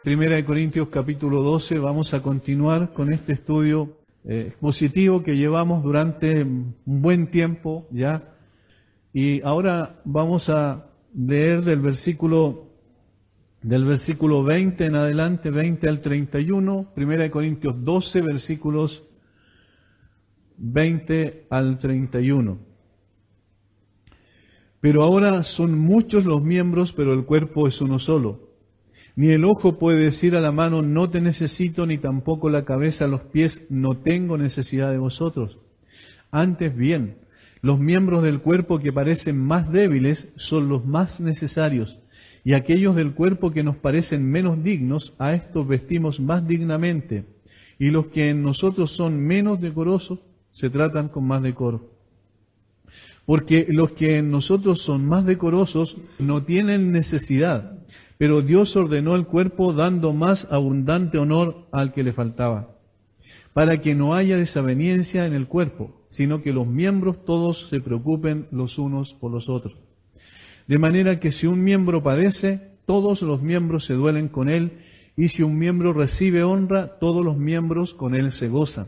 Primera de Corintios capítulo 12, vamos a continuar con este estudio expositivo que llevamos durante un buen tiempo ya. Y ahora vamos a leer del versículo 20 en adelante, 20 al 31, Primera de Corintios 12, versículos 20 al 31. Pero ahora son muchos los miembros, pero el cuerpo es uno solo. Ni el ojo puede decir a la mano, no te necesito, ni tampoco la cabeza a los pies, no tengo necesidad de vosotros. Antes bien, los miembros del cuerpo que parecen más débiles son los más necesarios, y aquellos del cuerpo que nos parecen menos dignos, a estos vestimos más dignamente, y los que en nosotros son menos decorosos, se tratan con más decoro. Porque los que en nosotros son más decorosos no tienen necesidad, pero Dios ordenó el cuerpo dando más abundante honor al que le faltaba, para que no haya desaveniencia en el cuerpo, sino que los miembros todos se preocupen los unos por los otros. De manera que si un miembro padece, todos los miembros se duelen con él, y si un miembro recibe honra, todos los miembros con él se gozan.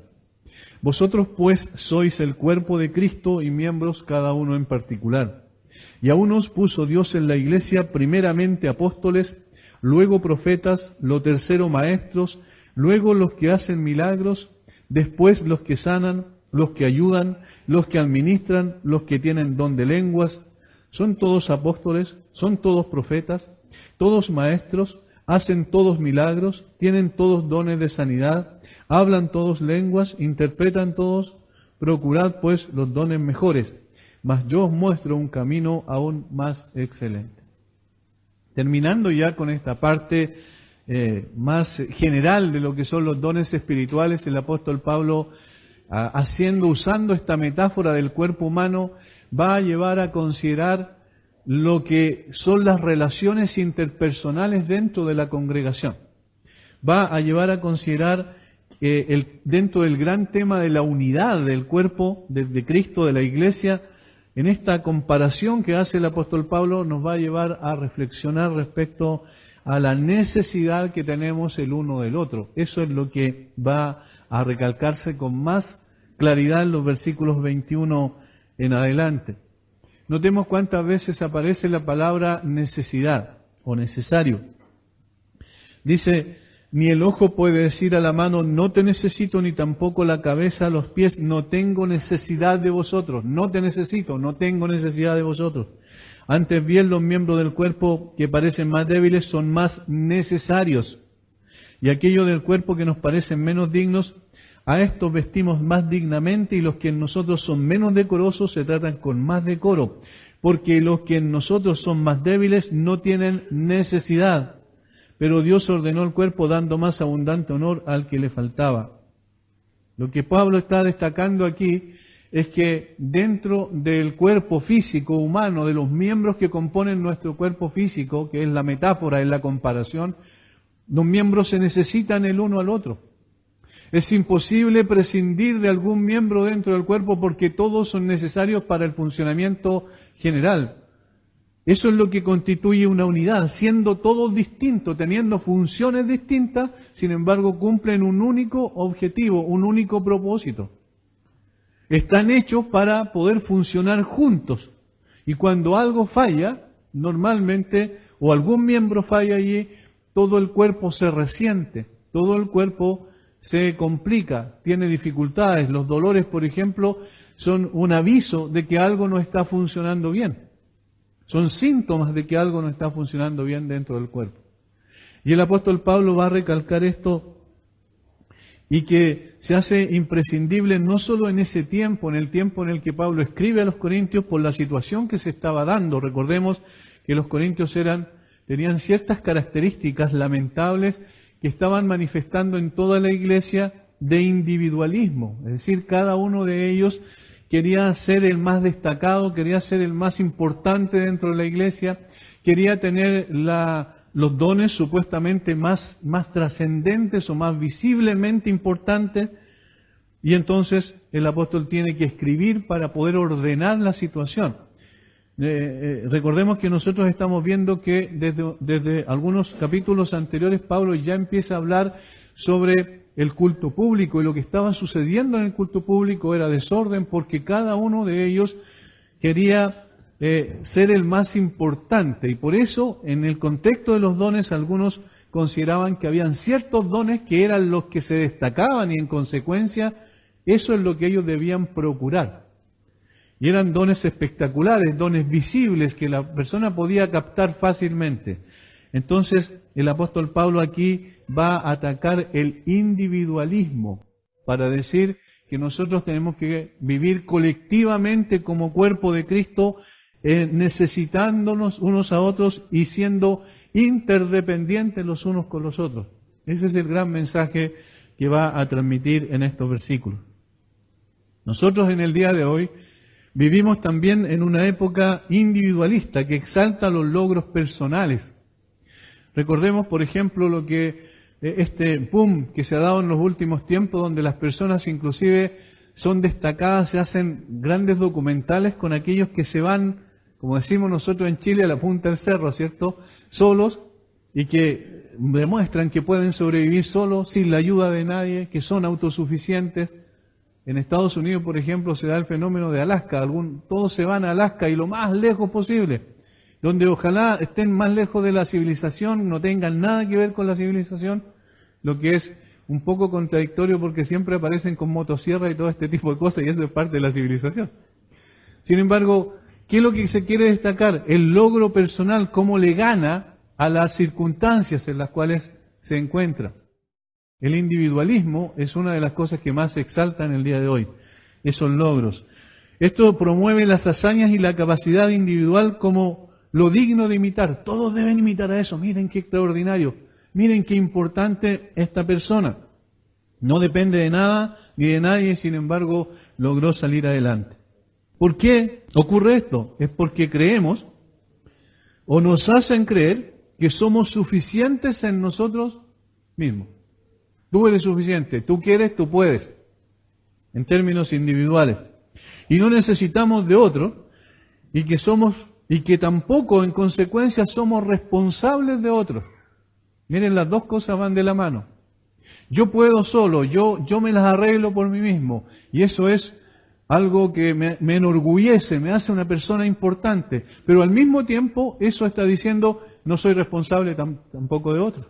Vosotros pues sois el cuerpo de Cristo y miembros cada uno en particular. Y a unos puso Dios en la iglesia primeramente apóstoles, luego profetas, lo tercero maestros, luego los que hacen milagros, después los que sanan, los que ayudan, los que administran, los que tienen don de lenguas. Son todos apóstoles, son todos profetas, todos maestros, hacen todos milagros, tienen todos dones de sanidad, hablan todos lenguas, interpretan todos. Procurad pues los dones mejores, mas yo os muestro un camino aún más excelente. Terminando ya con esta parte más general de lo que son los dones espirituales, el apóstol Pablo, usando esta metáfora del cuerpo humano, va a llevar a considerar lo que son las relaciones interpersonales dentro de la congregación. Va a llevar a considerar dentro del gran tema de la unidad del cuerpo de Cristo, de la iglesia. En esta comparación que hace el apóstol Pablo nos va a llevar a reflexionar respecto a la necesidad que tenemos el uno del otro. Eso es lo que va a recalcarse con más claridad en los versículos 21 en adelante. Notemos cuántas veces aparece la palabra necesidad o necesario. Dice, ni el ojo puede decir a la mano, no te necesito, ni tampoco la cabeza a los pies, no tengo necesidad de vosotros. No te necesito, no tengo necesidad de vosotros. Antes bien, los miembros del cuerpo que parecen más débiles son más necesarios. Y aquellos del cuerpo que nos parecen menos dignos, a estos vestimos más dignamente, y los que en nosotros son menos decorosos se tratan con más decoro. Porque los que en nosotros son más débiles no tienen necesidad, pero Dios ordenó el cuerpo dando más abundante honor al que le faltaba. Lo que Pablo está destacando aquí es que dentro del cuerpo físico humano, de los miembros que componen nuestro cuerpo físico, que es la metáfora, es la comparación, los miembros se necesitan el uno al otro. Es imposible prescindir de algún miembro dentro del cuerpo porque todos son necesarios para el funcionamiento general. Eso es lo que constituye una unidad, siendo todos distintos, teniendo funciones distintas, sin embargo cumplen un único objetivo, un único propósito. Están hechos para poder funcionar juntos. Y cuando algo falla, normalmente, o algún miembro falla allí, todo el cuerpo se resiente, todo el cuerpo se complica, tiene dificultades. Los dolores, por ejemplo, son un aviso de que algo no está funcionando bien. Son síntomas de que algo no está funcionando bien dentro del cuerpo. Y el apóstol Pablo va a recalcar esto y que se hace imprescindible no solo en ese tiempo, en el tiempo en el que Pablo escribe a los corintios por la situación que se estaba dando. Recordemos que los corintios tenían ciertas características lamentables que estaban manifestando en toda la iglesia de individualismo. Es decir, cada uno de ellos quería ser el más destacado, quería ser el más importante dentro de la iglesia, quería tener los dones supuestamente más trascendentes o más visiblemente importantes, y entonces el apóstol tiene que escribir para poder ordenar la situación. Recordemos que nosotros estamos viendo que desde algunos capítulos anteriores Pablo ya empieza a hablar sobre el culto público, y lo que estaba sucediendo en el culto público era desorden porque cada uno de ellos quería ser el más importante, y por eso en el contexto de los dones algunos consideraban que habían ciertos dones que eran los que se destacaban, y en consecuencia eso es lo que ellos debían procurar. Y eran dones espectaculares, dones visibles que la persona podía captar fácilmente. Entonces el apóstol Pablo aquí va a atacar el individualismo para decir que nosotros tenemos que vivir colectivamente como cuerpo de Cristo, necesitándonos unos a otros y siendo interdependientes los unos con los otros. Ese es el gran mensaje que va a transmitir en estos versículos. Nosotros en el día de hoy vivimos también en una época individualista que exalta los logros personales. Recordemos, por ejemplo, lo que este boom que se ha dado en los últimos tiempos, donde las personas inclusive son destacadas, se hacen grandes documentales con aquellos que se van, como decimos nosotros en Chile, a la punta del cerro, ¿cierto?, solos, y que demuestran que pueden sobrevivir solos, sin la ayuda de nadie, que son autosuficientes. En Estados Unidos, por ejemplo, se da el fenómeno de Alaska. Todos se van a Alaska y lo más lejos posible, donde ojalá estén más lejos de la civilización, no tengan nada que ver con la civilización, lo que es un poco contradictorio porque siempre aparecen con motosierra y todo este tipo de cosas, y eso es parte de la civilización. Sin embargo, ¿qué es lo que se quiere destacar? El logro personal, cómo le gana a las circunstancias en las cuales se encuentra. El individualismo es una de las cosas que más se exalta en el día de hoy, esos logros. Esto promueve las hazañas y la capacidad individual como lo digno de imitar. Todos deben imitar a eso. Miren qué extraordinario, miren qué importante esta persona. No depende de nada ni de nadie, sin embargo, logró salir adelante. ¿Por qué ocurre esto? Es porque creemos, o nos hacen creer, que somos suficientes en nosotros mismos. Tú eres suficiente, tú quieres, tú puedes, en términos individuales. Y no necesitamos de otro, y que tampoco en consecuencia somos responsables de otros. Miren, las dos cosas van de la mano. Yo puedo solo, yo me las arreglo por mí mismo, y eso es algo que me enorgullece, me hace una persona importante, pero al mismo tiempo eso está diciendo no soy responsable tampoco de otros.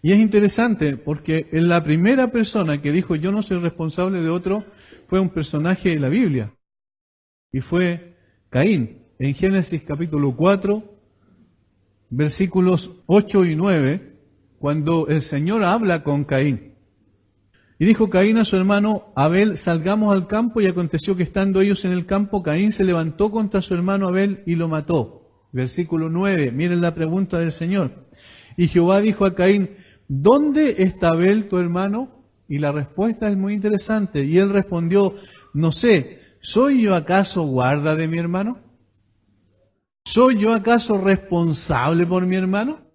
Y es interesante porque en la primera persona que dijo yo no soy responsable de otro fue un personaje de la Biblia, y fue Caín. En Génesis capítulo 4, versículos 8 y 9, cuando el Señor habla con Caín. Y dijo Caín a su hermano Abel, salgamos al campo, y aconteció que estando ellos en el campo, Caín se levantó contra su hermano Abel y lo mató. Versículo 9, miren la pregunta del Señor. Y Jehová dijo a Caín, ¿dónde está Abel tu hermano? Y la respuesta es muy interesante. Y él respondió, no sé, ¿soy yo acaso guarda de mi hermano? ¿Soy yo acaso responsable por mi hermano?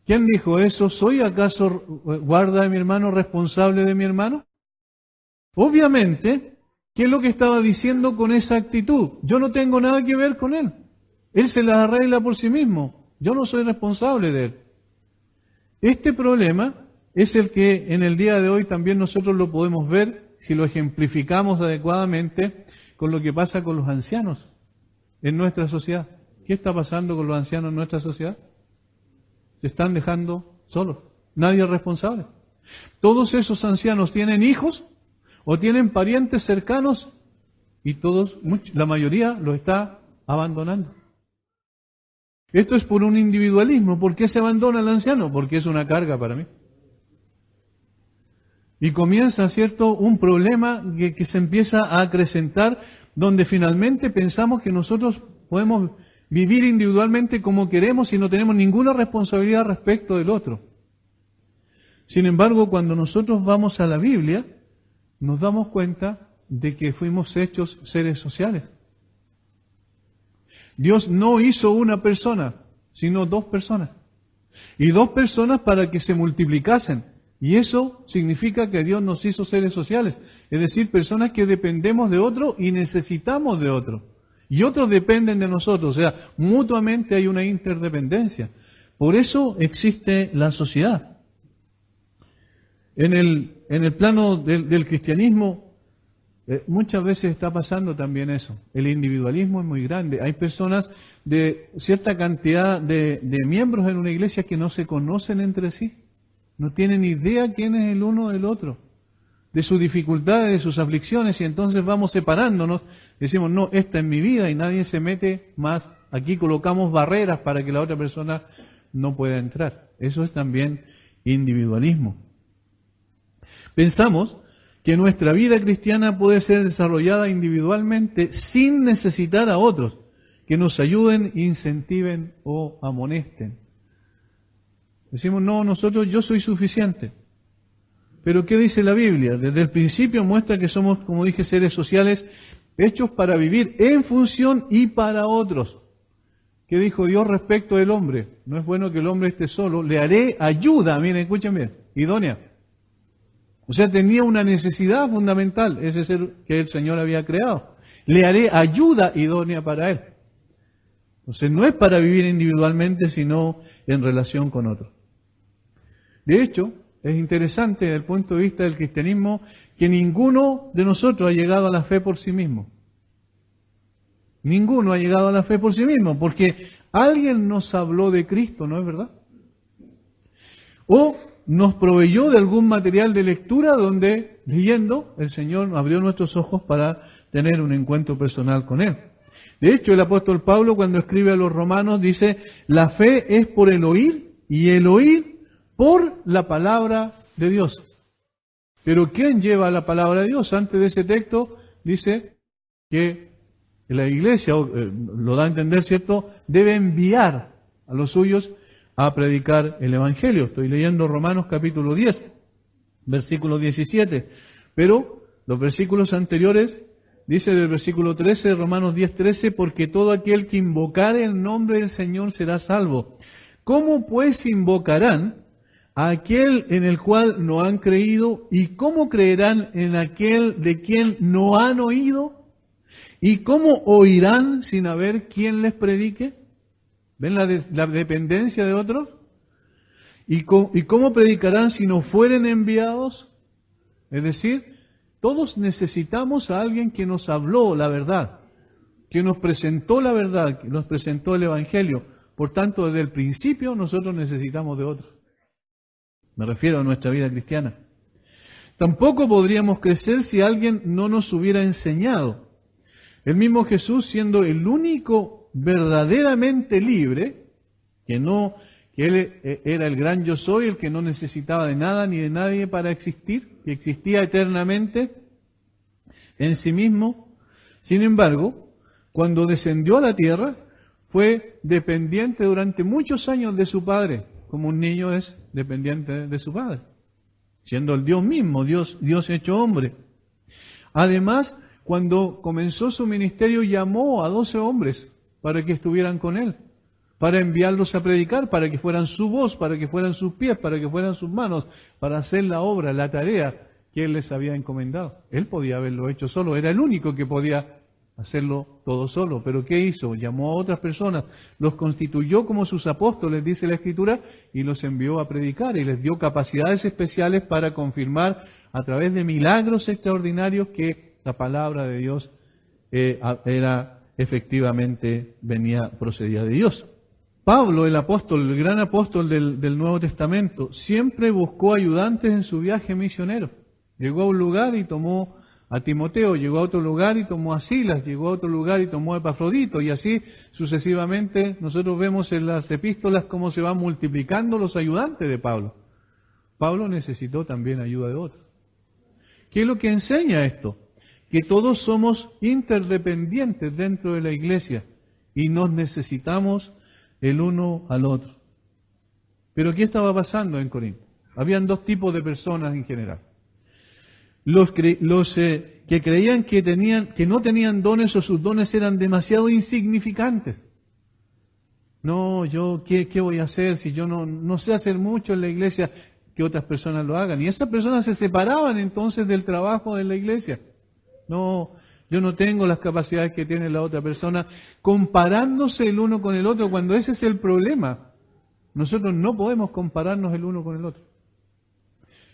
¿Quién dijo eso? ¿Soy acaso guarda de mi hermano, responsable de mi hermano? Obviamente, ¿qué es lo que estaba diciendo con esa actitud? Yo no tengo nada que ver con él. Él se las arregla por sí mismo. Yo no soy responsable de él. Este problema es el que en el día de hoy también nosotros lo podemos ver si lo ejemplificamos adecuadamente con lo que pasa con los ancianos en nuestra sociedad. ¿Qué está pasando con los ancianos en nuestra sociedad? Se están dejando solos. Nadie es responsable. Todos esos ancianos tienen hijos o tienen parientes cercanos y la mayoría los está abandonando. Esto es por un individualismo. ¿Por qué se abandona el anciano? Porque es una carga para mí. Y comienza, ¿cierto?, un problema que se empieza a acrecentar, donde finalmente pensamos que nosotros podemos vivir individualmente como queremos y no tenemos ninguna responsabilidad respecto del otro. Sin embargo, cuando nosotros vamos a la Biblia, nos damos cuenta de que fuimos hechos seres sociales. Dios no hizo una persona, sino dos personas. Y dos personas para que se multiplicasen. Y eso significa que Dios nos hizo seres sociales. Es decir, personas que dependemos de otro y necesitamos de otro. y otros dependen de nosotros. O sea, mutuamente hay una interdependencia. Por eso existe la sociedad. En el plano del cristianismo, muchas veces está pasando también eso. El individualismo es muy grande. Hay personas de cierta cantidad de miembros en una iglesia que no se conocen entre sí. No tienen idea quién es el uno del otro, de sus dificultades, de sus aflicciones, y entonces vamos separándonos. Decimos, no, esta es mi vida y nadie se mete más. Aquí colocamos barreras para que la otra persona no pueda entrar. Eso es también individualismo. Pensamos que nuestra vida cristiana puede ser desarrollada individualmente sin necesitar a otros que nos ayuden, incentiven o amonesten. Decimos, no, yo soy suficiente. Pero ¿qué dice la Biblia? Desde el principio muestra que somos, como dije, seres sociales hechos para vivir en función y para otros. ¿Qué dijo Dios respecto del hombre? No es bueno que el hombre esté solo, le haré ayuda, miren, escuchen bien, idónea. O sea, tenía una necesidad fundamental, ese ser que el Señor había creado. Le haré ayuda idónea para él. Entonces no es para vivir individualmente, sino en relación con otros. De hecho, es interesante desde el punto de vista del cristianismo que ninguno de nosotros ha llegado a la fe por sí mismo. Ninguno ha llegado a la fe por sí mismo, porque alguien nos habló de Cristo, ¿no es verdad? O nos proveyó de algún material de lectura donde, leyendo, el Señor abrió nuestros ojos para tener un encuentro personal con Él. De hecho, el apóstol Pablo, cuando escribe a los romanos, dice, la fe es por el oír y el oír por la palabra de Dios. Pero ¿quién lleva la palabra de Dios? Antes de ese texto dice que la iglesia, lo da a entender, ¿cierto?, debe enviar a los suyos a predicar el Evangelio. Estoy leyendo Romanos capítulo 10, versículo 17. Pero los versículos anteriores, dice del versículo 13 de Romanos 10, 13, porque todo aquel que invocare el nombre del Señor será salvo. ¿Cómo pues invocarán a aquel en el cual no han creído? ¿Y cómo creerán en aquel de quien no han oído? ¿Y cómo oirán sin haber quien les predique? ¿Ven la dependencia de otros? ¿Y cómo predicarán si no fueren enviados? Es decir, todos necesitamos a alguien que nos habló la verdad, que nos presentó la verdad, que nos presentó el Evangelio. Por tanto, desde el principio nosotros necesitamos de otros. Me refiero a nuestra vida cristiana. Tampoco podríamos crecer si alguien no nos hubiera enseñado. El mismo Jesús, siendo el único verdaderamente libre, que Él era el gran yo soy, el que no necesitaba de nada ni de nadie para existir, que existía eternamente en sí mismo. Sin embargo, cuando descendió a la tierra, fue dependiente durante muchos años de su Padre, como un niño es dependiente de su Padre, siendo el Dios mismo, Dios hecho hombre. Además, cuando comenzó su ministerio, llamó a 12 hombres para que estuvieran con Él, para enviarlos a predicar, para que fueran su voz, para que fueran sus pies, para que fueran sus manos, para hacer la obra, la tarea que Él les había encomendado. Él podía haberlo hecho solo, era el único que podía hacerlo todo solo. Pero ¿qué hizo? Llamó a otras personas, los constituyó como sus apóstoles, dice la Escritura, y los envió a predicar, y les dio capacidades especiales para confirmar a través de milagros extraordinarios que la palabra de Dios era efectivamente, procedía de Dios. Pablo, el apóstol, el gran apóstol del Nuevo Testamento, siempre buscó ayudantes en su viaje misionero. Llegó a un lugar y tomó a Timoteo, llegó a otro lugar y tomó a Silas, llegó a otro lugar y tomó a Epafrodito, y así sucesivamente nosotros vemos en las epístolas cómo se van multiplicando los ayudantes de Pablo. Pablo necesitó también ayuda de otros. ¿Qué es lo que enseña esto? Que todos somos interdependientes dentro de la iglesia y nos necesitamos el uno al otro. Pero ¿qué estaba pasando en Corinto? Habían dos tipos de personas en general. Los que creían que no tenían dones o sus dones eran demasiado insignificantes. No, ¿qué voy a hacer si yo no sé hacer mucho en la iglesia? Que otras personas lo hagan. Y esas personas se separaban entonces del trabajo de la iglesia. No, yo no tengo las capacidades que tiene la otra persona, comparándose el uno con el otro, cuando ese es el problema. Nosotros no podemos compararnos el uno con el otro.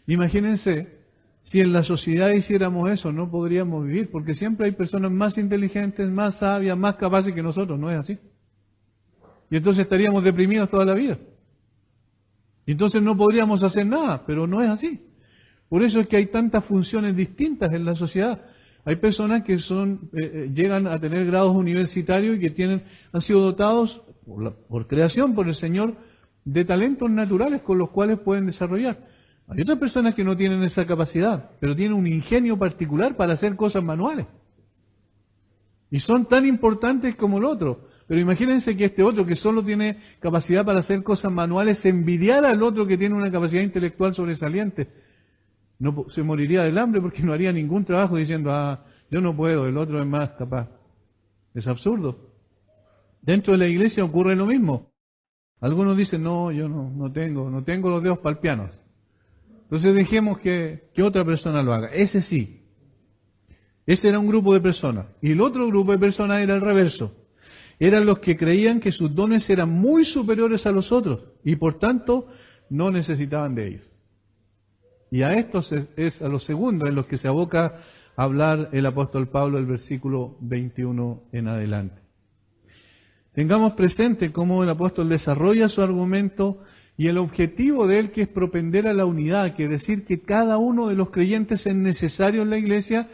Imagínense, si en la sociedad hiciéramos eso, no podríamos vivir, porque siempre hay personas más inteligentes, más sabias, más capaces que nosotros, ¿no es así? Y entonces estaríamos deprimidos toda la vida. Y entonces no podríamos hacer nada, pero no es así. Por eso es que hay tantas funciones distintas en la sociedad. Hay personas que llegan a tener grados universitarios y que han sido dotados por creación, por el Señor, de talentos naturales con los cuales pueden desarrollar. Hay otras personas que no tienen esa capacidad, pero tienen un ingenio particular para hacer cosas manuales. Y son tan importantes como el otro. Pero imagínense que este otro que solo tiene capacidad para hacer cosas manuales, envidiara al otro que tiene una capacidad intelectual sobresaliente. No se moriría del hambre porque no haría ningún trabajo diciendo, yo no puedo, el otro es más capaz. Es absurdo. Dentro de la iglesia ocurre lo mismo. Algunos dicen, no, yo no tengo los dedos para el piano. Entonces dejemos que otra persona lo haga. Ese sí. Ese era un grupo de personas. Y el otro grupo de personas era el reverso. Eran los que creían que sus dones eran muy superiores a los otros y por tanto no necesitaban de ellos. Y a estos es a los segundos en los que se aboca a hablar el apóstol Pablo el versículo 21 en adelante. Tengamos presente cómo el apóstol desarrolla su argumento y el objetivo de él, que es propender a la unidad, que es decir que cada uno de los creyentes es necesario en la iglesia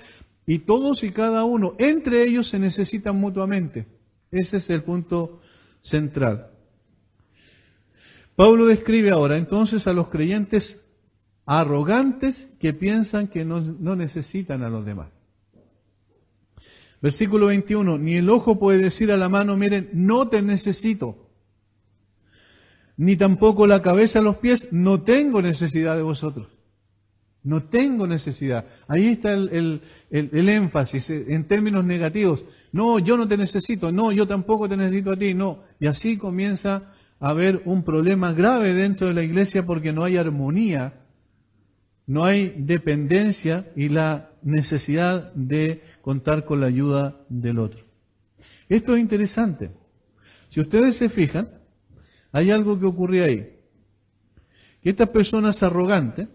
y todos y cada uno entre ellos se necesitan mutuamente. Ese es el punto central. Pablo describe ahora entonces a los creyentes arrogantes que piensan que no necesitan a los demás. Versículo 21, ni el ojo puede decir a la mano, miren, no te necesito. Ni tampoco la cabeza a los pies, no tengo necesidad de vosotros. No tengo necesidad. Ahí está el énfasis en términos negativos. No, yo no te necesito. No, yo tampoco te necesito a ti. No. Y así comienza a haber un problema grave dentro de la iglesia porque no hay armonía, no hay dependencia y la necesidad de contar con la ayuda del otro. Esto es interesante. Si ustedes se fijan, hay algo que ocurría ahí. Que estas personas arrogantes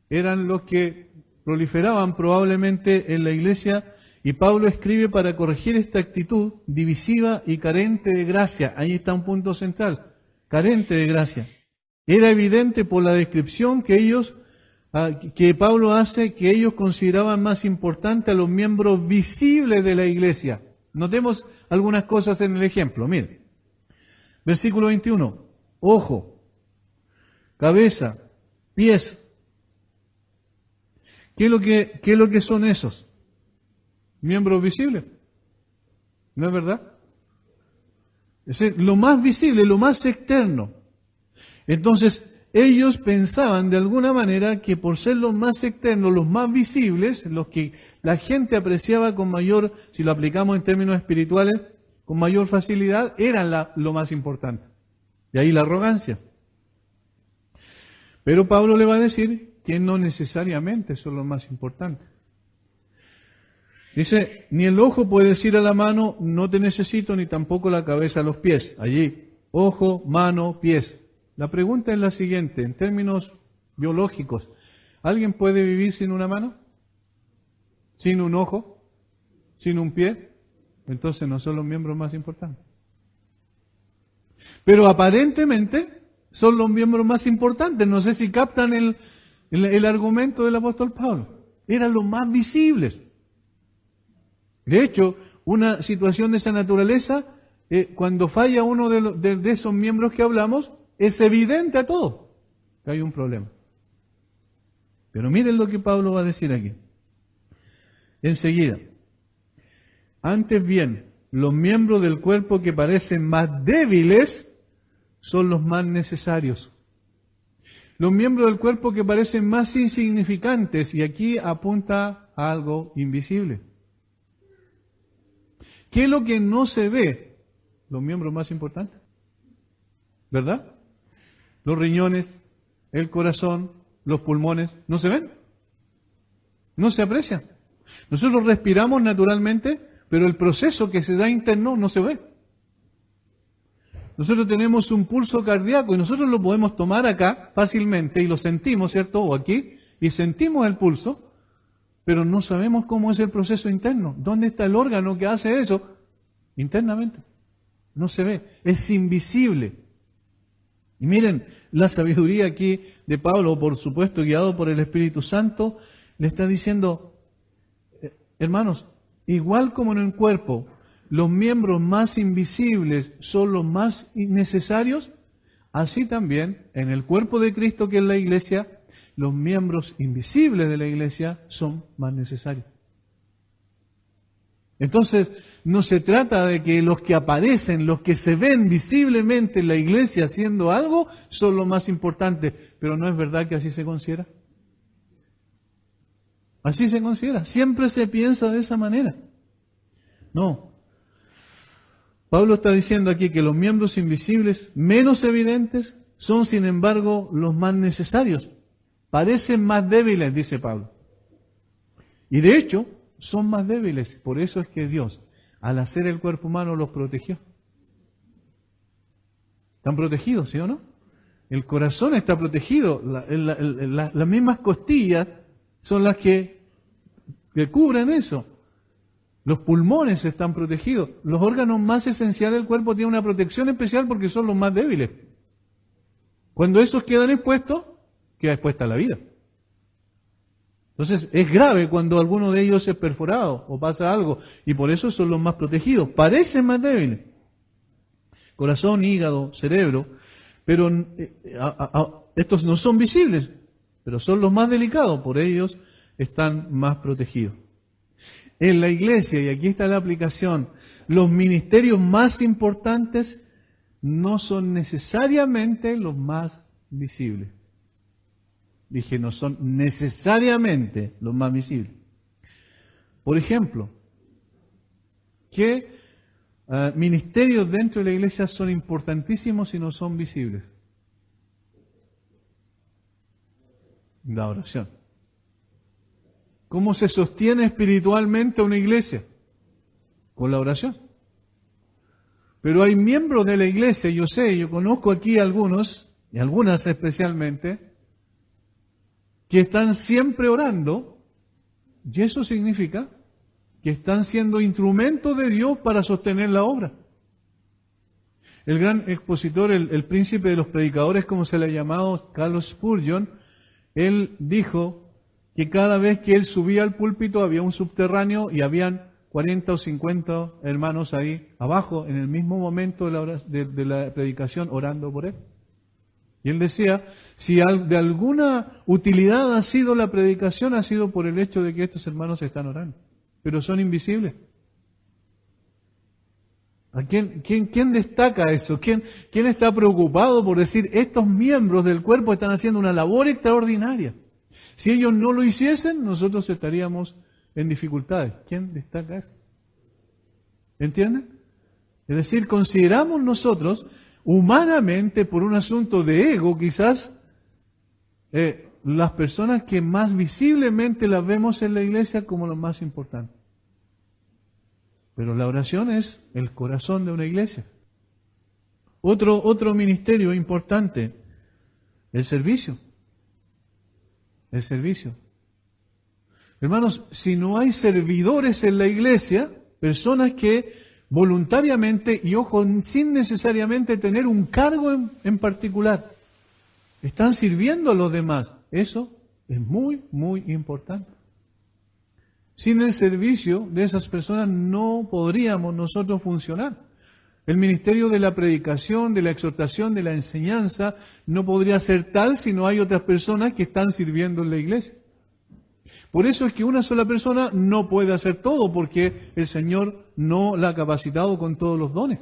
eran los que proliferaban probablemente en la iglesia, y Pablo escribe para corregir esta actitud divisiva y carente de gracia. Ahí está un punto central, carente de gracia. Era evidente por la descripción que Pablo hace, que ellos consideraban más importante a los miembros visibles de la iglesia. Notemos algunas cosas en el ejemplo. Miren, versículo 21, ojo, cabeza, pies. ¿Qué es lo que son esos? Miembros visibles. ¿No es verdad? Es decir, lo más visible, lo más externo. Entonces, ellos pensaban de alguna manera que por ser los más externos, los más visibles, los que la gente apreciaba con mayor, si lo aplicamos en términos espirituales, con mayor facilidad, eran lo más importante. De ahí la arrogancia. Pero Pablo le va a decir que no necesariamente son los más importantes. Dice, ni el ojo puede decir a la mano, no te necesito, ni tampoco la cabeza a los pies. Allí, ojo, mano, pies. La pregunta es la siguiente, en términos biológicos, ¿alguien puede vivir sin una mano? ¿Sin un ojo? ¿Sin un pie? Entonces no son los miembros más importantes. Pero aparentemente son los miembros más importantes. No sé si captan el argumento del apóstol Pablo. Eran los más visibles. De hecho, una situación de esa naturaleza, cuando falla uno de esos miembros que hablamos, es evidente a todos que hay un problema. Pero miren lo que Pablo va a decir aquí. Enseguida, antes bien, los miembros del cuerpo que parecen más débiles son los más necesarios. Los miembros del cuerpo que parecen más insignificantes, y aquí apunta a algo invisible. ¿Qué es lo que no se ve? Los miembros más importantes. ¿Verdad? Los riñones, el corazón, los pulmones, ¿no se ven? No se aprecian. Nosotros respiramos naturalmente, pero el proceso que se da interno no se ve. Nosotros tenemos un pulso cardíaco y nosotros lo podemos tomar acá fácilmente y lo sentimos, ¿cierto? O aquí, y sentimos el pulso, pero no sabemos cómo es el proceso interno. ¿Dónde está el órgano que hace eso? Internamente. No se ve, es invisible. Y miren, la sabiduría aquí de Pablo, por supuesto, guiado por el Espíritu Santo, le está diciendo, hermanos, igual como en el cuerpo, los miembros más invisibles son los más necesarios, así también en el cuerpo de Cristo, que es la iglesia, los miembros invisibles de la iglesia son más necesarios. Entonces, no se trata de que los que aparecen, los que se ven visiblemente en la iglesia haciendo algo, son los más importantes, pero no es verdad que así se considera. Así se considera, siempre se piensa de esa manera. No. Pablo está diciendo aquí que los miembros invisibles, menos evidentes, son sin embargo los más necesarios. Parecen más débiles, dice Pablo. Y de hecho, son más débiles. Por eso es que Dios, al hacer el cuerpo humano, los protegió. Están protegidos, ¿sí o no? El corazón está protegido. Las mismas costillas son las que cubren eso. Los pulmones están protegidos. Los órganos más esenciales del cuerpo tienen una protección especial porque son los más débiles. Cuando esos quedan expuestos, queda expuesta la vida. Entonces es grave cuando alguno de ellos es perforado o pasa algo, y por eso son los más protegidos. Parecen más débiles. Corazón, hígado, cerebro, pero estos no son visibles, pero son los más delicados, por ellos están más protegidos. En la iglesia, y aquí está la aplicación, los ministerios más importantes no son necesariamente los más visibles. Dije, no son necesariamente los más visibles. Por ejemplo, ¿qué ministerios dentro de la iglesia son importantísimos y no son visibles? La oración. ¿Cómo se sostiene espiritualmente una iglesia? Con la oración. Pero hay miembros de la iglesia, yo conozco aquí algunos, y algunas especialmente, que están siempre orando, y eso significa que están siendo instrumentos de Dios para sostener la obra. El gran expositor, el príncipe de los predicadores, como se le ha llamado, Carlos Spurgeon, él dijo que cada vez que él subía al púlpito había un subterráneo y habían 40 o 50 hermanos ahí abajo en el mismo momento de la predicación orando por él. Y él decía, si de alguna utilidad ha sido la predicación, ha sido por el hecho de que estos hermanos están orando, pero son invisibles. ¿A quién destaca eso? ¿Quién está preocupado por decir, estos miembros del cuerpo están haciendo una labor extraordinaria? Si ellos no lo hiciesen, nosotros estaríamos en dificultades. ¿Quién destaca eso? ¿Entienden? Es decir, consideramos nosotros, humanamente, por un asunto de ego quizás, las personas que más visiblemente las vemos en la iglesia como lo más importante. Pero la oración es el corazón de una iglesia. Otro ministerio importante, el servicio. El servicio. Hermanos, si no hay servidores en la iglesia, personas que voluntariamente, y ojo, sin necesariamente tener un cargo en particular, están sirviendo a los demás, eso es muy, muy importante. Sin el servicio de esas personas no podríamos nosotros funcionar. El ministerio de la predicación, de la exhortación, de la enseñanza, no podría ser tal si no hay otras personas que están sirviendo en la iglesia. Por eso es que una sola persona no puede hacer todo, porque el Señor no la ha capacitado con todos los dones.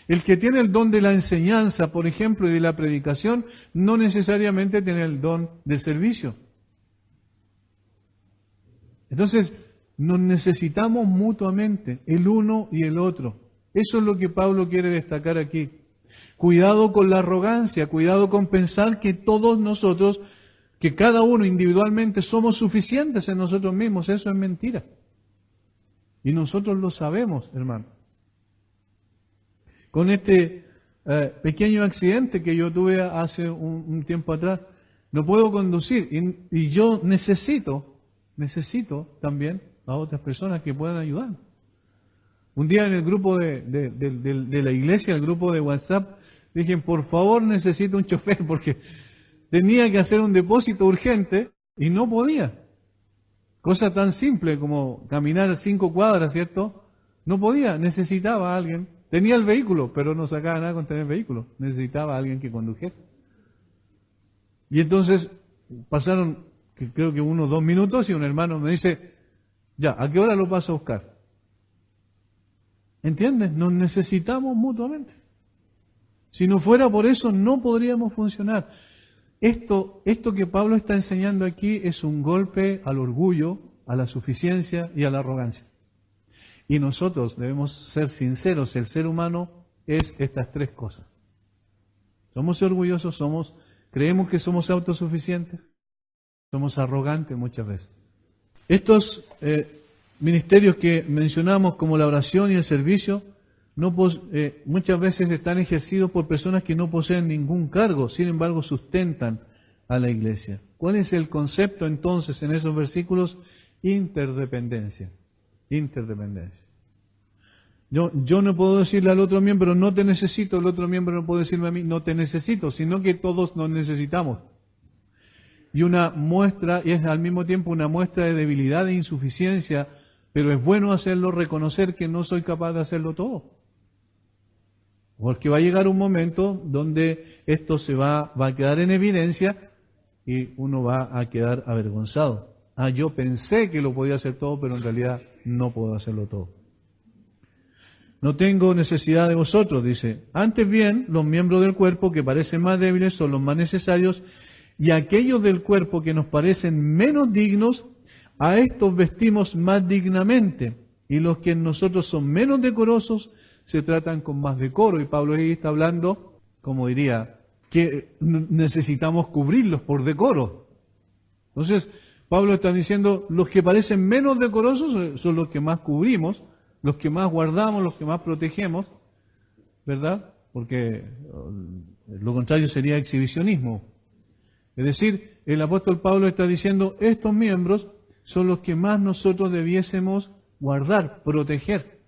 El que tiene el don de la enseñanza, por ejemplo, y de la predicación, no necesariamente tiene el don de servicio. Entonces, nos necesitamos mutuamente, el uno y el otro. Eso es lo que Pablo quiere destacar aquí. Cuidado con la arrogancia, cuidado con pensar que todos nosotros que cada uno individualmente somos suficientes en nosotros mismos. Eso es mentira. Y nosotros lo sabemos, hermano. Con este pequeño accidente que yo tuve hace un tiempo atrás, no puedo conducir y yo necesito también a otras personas que puedan ayudar. Un día en el grupo de la iglesia, el grupo de WhatsApp, dije, por favor necesito un chofer porque tenía que hacer un depósito urgente y no podía. Cosa tan simple como caminar 5 cuadras, ¿cierto? No podía, necesitaba a alguien. Tenía el vehículo, pero no sacaba nada con tener vehículo. Necesitaba a alguien que condujera. Y entonces pasaron, creo que 1 o 2 minutos y un hermano me dice, ya, ¿a qué hora lo paso a buscar? ¿Entiendes? Nos necesitamos mutuamente. Si no fuera por eso, no podríamos funcionar. Esto que Pablo está enseñando aquí es un golpe al orgullo, a la suficiencia y a la arrogancia. Y nosotros debemos ser sinceros, el ser humano es estas 3 cosas. Somos orgullosos, creemos que somos autosuficientes, somos arrogantes muchas veces. Estos ministerios que mencionamos como la oración y el servicio, muchas veces están ejercidos por personas que no poseen ningún cargo, sin embargo sustentan a la iglesia. ¿Cuál es el concepto entonces en esos versículos? Interdependencia. Interdependencia. Yo no puedo decirle al otro miembro, no te necesito, el otro miembro no puede decirme a mí, no te necesito, sino que todos nos necesitamos. Y una muestra, y es al mismo tiempo una muestra de debilidad e insuficiencia, pero es bueno hacerlo, reconocer que no soy capaz de hacerlo todo. Porque va a llegar un momento donde esto va a quedar en evidencia y uno va a quedar avergonzado. Yo pensé que lo podía hacer todo, pero en realidad no puedo hacerlo todo. No tengo necesidad de vosotros, dice. Antes bien, los miembros del cuerpo que parecen más débiles son los más necesarios, y aquellos del cuerpo que nos parecen menos dignos, a estos vestimos más dignamente, y los que en nosotros son menos decorosos se tratan con más decoro. Y Pablo ahí está hablando, como diría, que necesitamos cubrirlos por decoro. Entonces, Pablo está diciendo, los que parecen menos decorosos son los que más cubrimos, los que más guardamos, los que más protegemos, ¿verdad? Porque lo contrario sería exhibicionismo. Es decir, el apóstol Pablo está diciendo, estos miembros son los que más nosotros debiésemos guardar, proteger.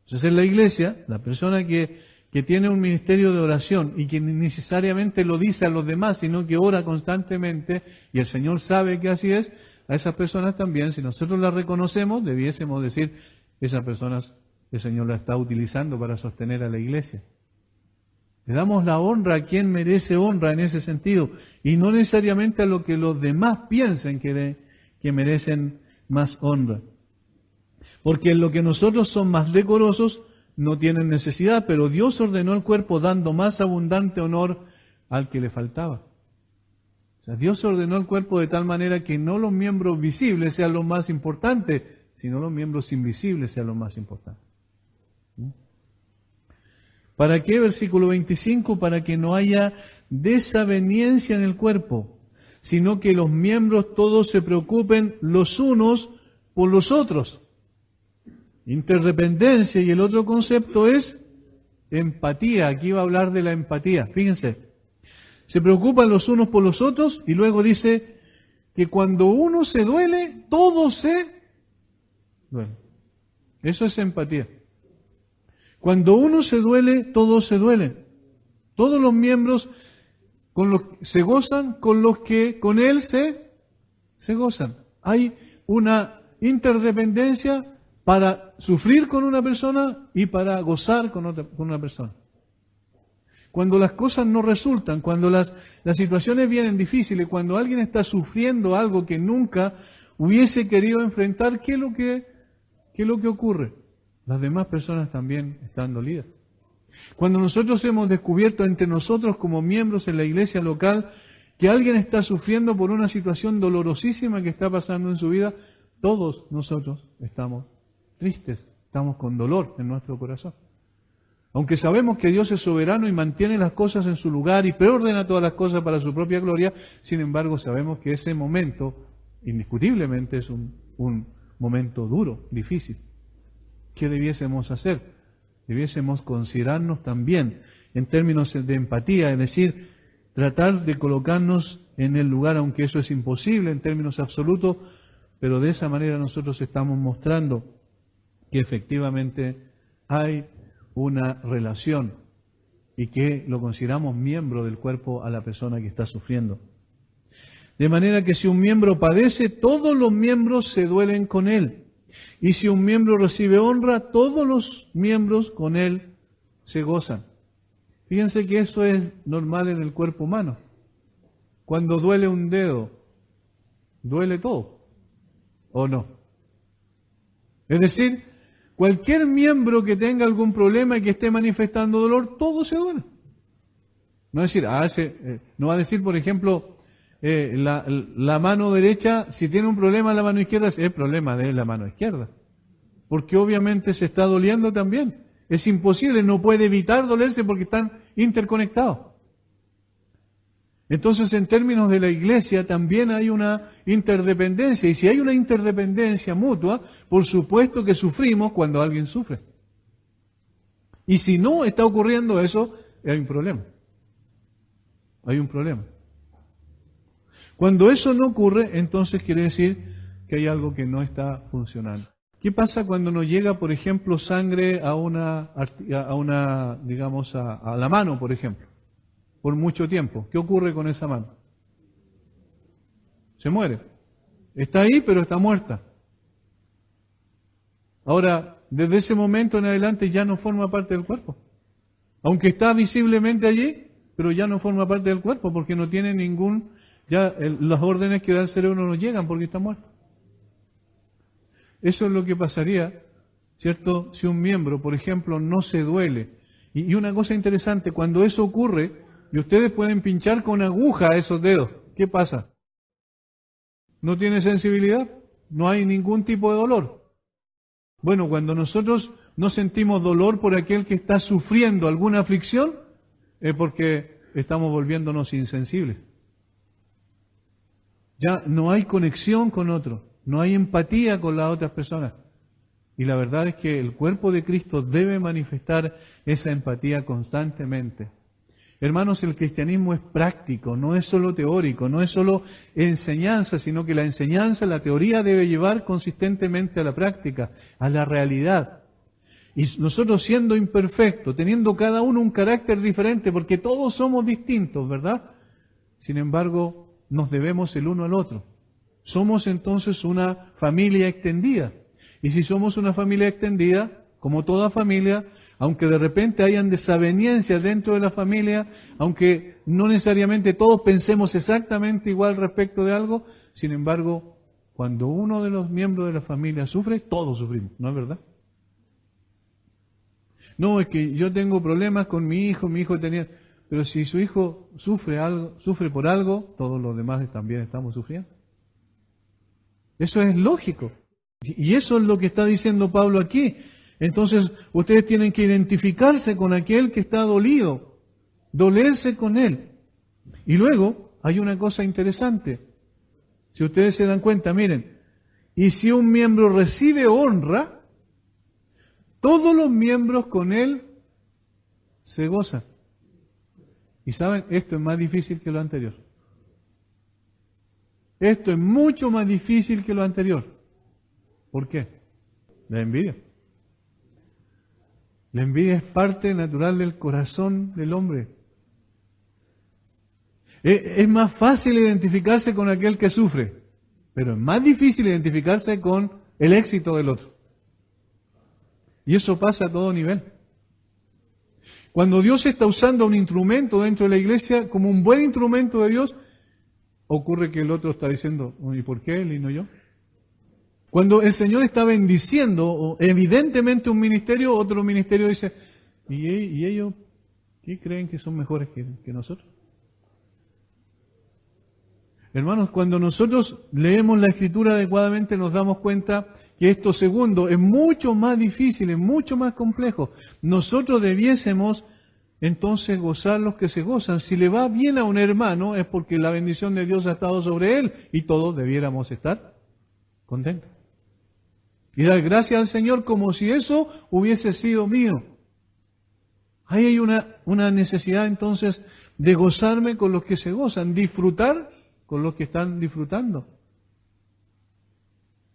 Entonces en la iglesia, la persona que tiene un ministerio de oración y que necesariamente lo dice a los demás, sino que ora constantemente, y el Señor sabe que así es, a esas personas también, si nosotros las reconocemos, debiésemos decir, esas personas el Señor las está utilizando para sostener a la iglesia. Le damos la honra a quien merece honra en ese sentido, y no necesariamente a lo que los demás piensen que merecen más honra. Porque en lo que nosotros son más decorosos, no tienen necesidad, pero Dios ordenó el cuerpo dando más abundante honor al que le faltaba. O sea, Dios ordenó el cuerpo de tal manera que no los miembros visibles sean los más importantes, sino los miembros invisibles sean los más importantes. ¿Para qué? Versículo 25, para que no haya desaveniencia en el cuerpo, sino que los miembros todos se preocupen los unos por los otros. Interdependencia, y el otro concepto es empatía. Aquí va a hablar de la empatía. Fíjense, se preocupan los unos por los otros y luego dice que cuando uno se duele, todos se duelen. Eso es empatía. Cuando uno se duele, todos se duelen. Todos los miembros se gozan con los que con él se gozan. Hay una interdependencia para sufrir con una persona y para gozar con una persona. Cuando las cosas no resultan, cuando las situaciones vienen difíciles, cuando alguien está sufriendo algo que nunca hubiese querido enfrentar, ¿qué es lo que ocurre? Las demás personas también están dolidas. Cuando nosotros hemos descubierto entre nosotros como miembros en la iglesia local que alguien está sufriendo por una situación dolorosísima que está pasando en su vida, todos nosotros estamos tristes, estamos con dolor en nuestro corazón. Aunque sabemos que Dios es soberano y mantiene las cosas en su lugar y preordena todas las cosas para su propia gloria, sin embargo sabemos que ese momento, indiscutiblemente, es un momento duro, difícil. ¿Qué debiésemos hacer? Debiésemos considerarnos también en términos de empatía, es decir, tratar de colocarnos en el lugar, aunque eso es imposible en términos absolutos, pero de esa manera nosotros estamos mostrando que efectivamente hay una relación y que lo consideramos miembro del cuerpo a la persona que está sufriendo. De manera que si un miembro padece, todos los miembros se duelen con él. Y si un miembro recibe honra, todos los miembros con él se gozan. Fíjense que eso es normal en el cuerpo humano. Cuando duele un dedo, duele todo, ¿o no? Es decir, cualquier miembro que tenga algún problema y que esté manifestando dolor, todo se duele. No es decir, no va a decir, por ejemplo, la mano derecha, si tiene un problema en la mano izquierda, es el problema de la mano izquierda. Porque obviamente se está doliendo también. Es imposible, no puede evitar dolerse porque están interconectados. Entonces, en términos de la iglesia, también hay una interdependencia. Y si hay una interdependencia mutua, por supuesto que sufrimos cuando alguien sufre. Y si no está ocurriendo eso, hay un problema. Hay un problema. Cuando eso no ocurre, entonces quiere decir que hay algo que no está funcionando. ¿Qué pasa cuando nos llega, por ejemplo, sangre a la mano, por ejemplo, por mucho tiempo? ¿Qué ocurre con esa mano? Se muere. Está ahí, pero está muerta. Ahora, desde ese momento en adelante ya no forma parte del cuerpo. Aunque está visiblemente allí, pero ya no forma parte del cuerpo porque no tiene las órdenes que da el cerebro no llegan porque está muerto. Eso es lo que pasaría, ¿cierto? Si un miembro, por ejemplo, no se duele. Y una cosa interesante, cuando eso ocurre, y ustedes pueden pinchar con aguja esos dedos, ¿qué pasa? ¿No tiene sensibilidad? No hay ningún tipo de dolor. Bueno, cuando nosotros no sentimos dolor por aquel que está sufriendo alguna aflicción, es porque estamos volviéndonos insensibles. Ya no hay conexión con otro, no hay empatía con las otras personas. Y la verdad es que el cuerpo de Cristo debe manifestar esa empatía constantemente. Hermanos, el cristianismo es práctico, no es solo teórico, no es solo enseñanza, sino que la enseñanza, la teoría debe llevar consistentemente a la práctica, a la realidad. Y nosotros siendo imperfectos, teniendo cada uno un carácter diferente, porque todos somos distintos, ¿verdad? Sin embargo, nos debemos el uno al otro. Somos entonces una familia extendida. Y si somos una familia extendida, como toda familia, aunque de repente hayan desavenencias dentro de la familia, aunque no necesariamente todos pensemos exactamente igual respecto de algo, sin embargo, cuando uno de los miembros de la familia sufre, todos sufrimos, ¿no es verdad? No, es que yo tengo problemas con mi hijo tenía... Pero si su hijo sufre por algo, todos los demás también estamos sufriendo. Eso es lógico. Y eso es lo que está diciendo Pablo aquí. Entonces, ustedes tienen que identificarse con aquel que está dolido, dolerse con él. Y luego, hay una cosa interesante. Si ustedes se dan cuenta, miren, y si un miembro recibe honra, todos los miembros con él se gozan. Y saben, esto es más difícil que lo anterior. Esto es mucho más difícil que lo anterior. ¿Por qué? La envidia. La envidia es parte natural del corazón del hombre. Es más fácil identificarse con aquel que sufre, pero es más difícil identificarse con el éxito del otro. Y eso pasa a todo nivel. Cuando Dios está usando un instrumento dentro de la iglesia como un buen instrumento de Dios, ocurre que el otro está diciendo, ¿y por qué él y no yo? Cuando el Señor está bendiciendo evidentemente un ministerio, otro ministerio dice, ¿y ellos qué creen que son mejores que nosotros? Hermanos, cuando nosotros leemos la Escritura adecuadamente nos damos cuenta que esto segundo es mucho más difícil, es mucho más complejo. Nosotros debiésemos entonces gozar los que se gozan. Si le va bien a un hermano es porque la bendición de Dios ha estado sobre él y todos debiéramos estar contentos. Y dar gracias al Señor como si eso hubiese sido mío. Ahí hay una necesidad entonces de gozarme con los que se gozan, disfrutar con los que están disfrutando.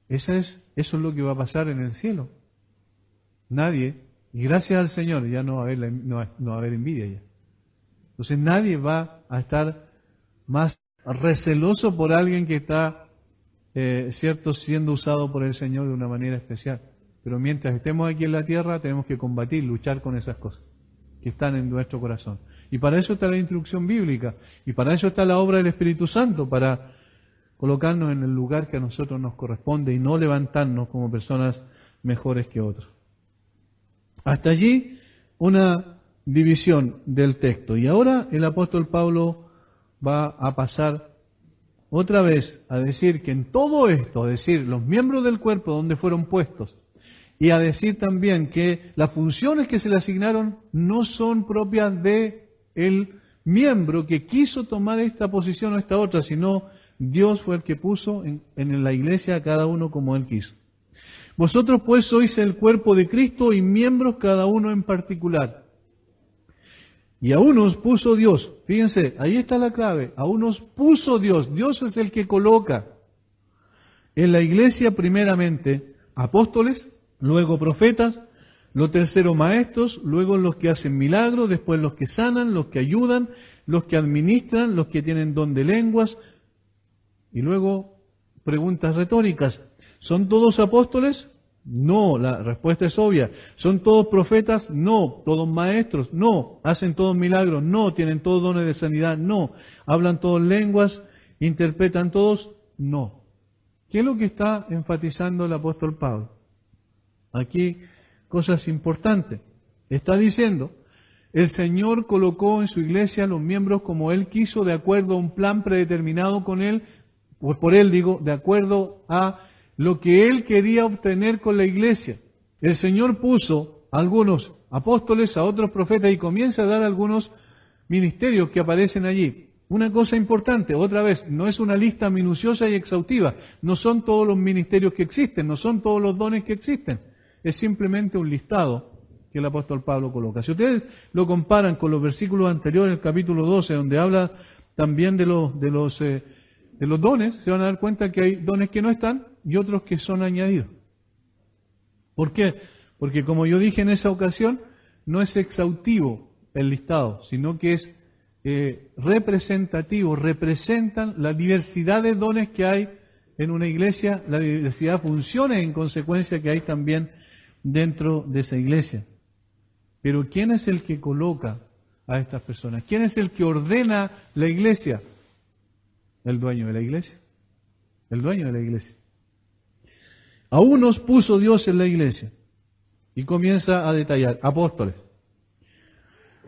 Eso es lo que va a pasar en el cielo. Nadie, y gracias al Señor, ya no va a haber envidia ya. Entonces nadie va a estar más receloso por alguien que está, siendo usado por el Señor de una manera especial. Pero mientras estemos aquí en la tierra, tenemos que combatir, luchar con esas cosas que están en nuestro corazón. Y para eso está la instrucción bíblica, y para eso está la obra del Espíritu Santo, para colocarnos en el lugar que a nosotros nos corresponde y no levantarnos como personas mejores que otros. Hasta allí una división del texto. Y ahora el apóstol Pablo va a pasar otra vez a decir que en todo esto, es decir, los miembros del cuerpo donde fueron puestos, y a decir también que las funciones que se le asignaron no son propias de el miembro que quiso tomar esta posición o esta otra, sino Dios fue el que puso en la iglesia a cada uno como Él quiso. Vosotros pues sois el cuerpo de Cristo y miembros cada uno en particular. Y a unos puso Dios, fíjense, ahí está la clave, a unos puso Dios, Dios es el que coloca en la iglesia primeramente apóstoles, luego profetas, lo tercero maestros, luego los que hacen milagros, después los que sanan, los que ayudan, los que administran, los que tienen don de lenguas, y luego preguntas retóricas. ¿Son todos apóstoles? No, la respuesta es obvia. ¿Son todos profetas? No. ¿Todos maestros? No. ¿Hacen todos milagros? No. ¿Tienen todos dones de sanidad? No. ¿Hablan todos lenguas? ¿Interpretan todos? No. ¿Qué es lo que está enfatizando el apóstol Pablo? Aquí cosas importantes. Está diciendo, el Señor colocó en su iglesia a los miembros como Él quiso, de acuerdo a un plan predeterminado con Él, por Él digo, de acuerdo a lo que Él quería obtener con la iglesia. El Señor puso a algunos apóstoles, a otros profetas, y comienza a dar algunos ministerios que aparecen allí. Una cosa importante, otra vez, no es una lista minuciosa y exhaustiva, no son todos los ministerios que existen, no son todos los dones que existen, es simplemente un listado que el apóstol Pablo coloca. Si ustedes lo comparan con los versículos anteriores, el capítulo 12, donde habla también de los dones, se van a dar cuenta que hay dones que no están y otros que son añadidos. ¿Por qué? Porque como yo dije en esa ocasión, no es exhaustivo el listado, sino que es representativo, representan la diversidad de dones que hay en una iglesia, la diversidad de funciones en consecuencia que hay también dentro de esa iglesia. Pero ¿quién es el que coloca a estas personas? ¿Quién es el que ordena la iglesia? El dueño de la iglesia. El dueño de la iglesia. A unos puso Dios en la iglesia. Y comienza a detallar. Apóstoles.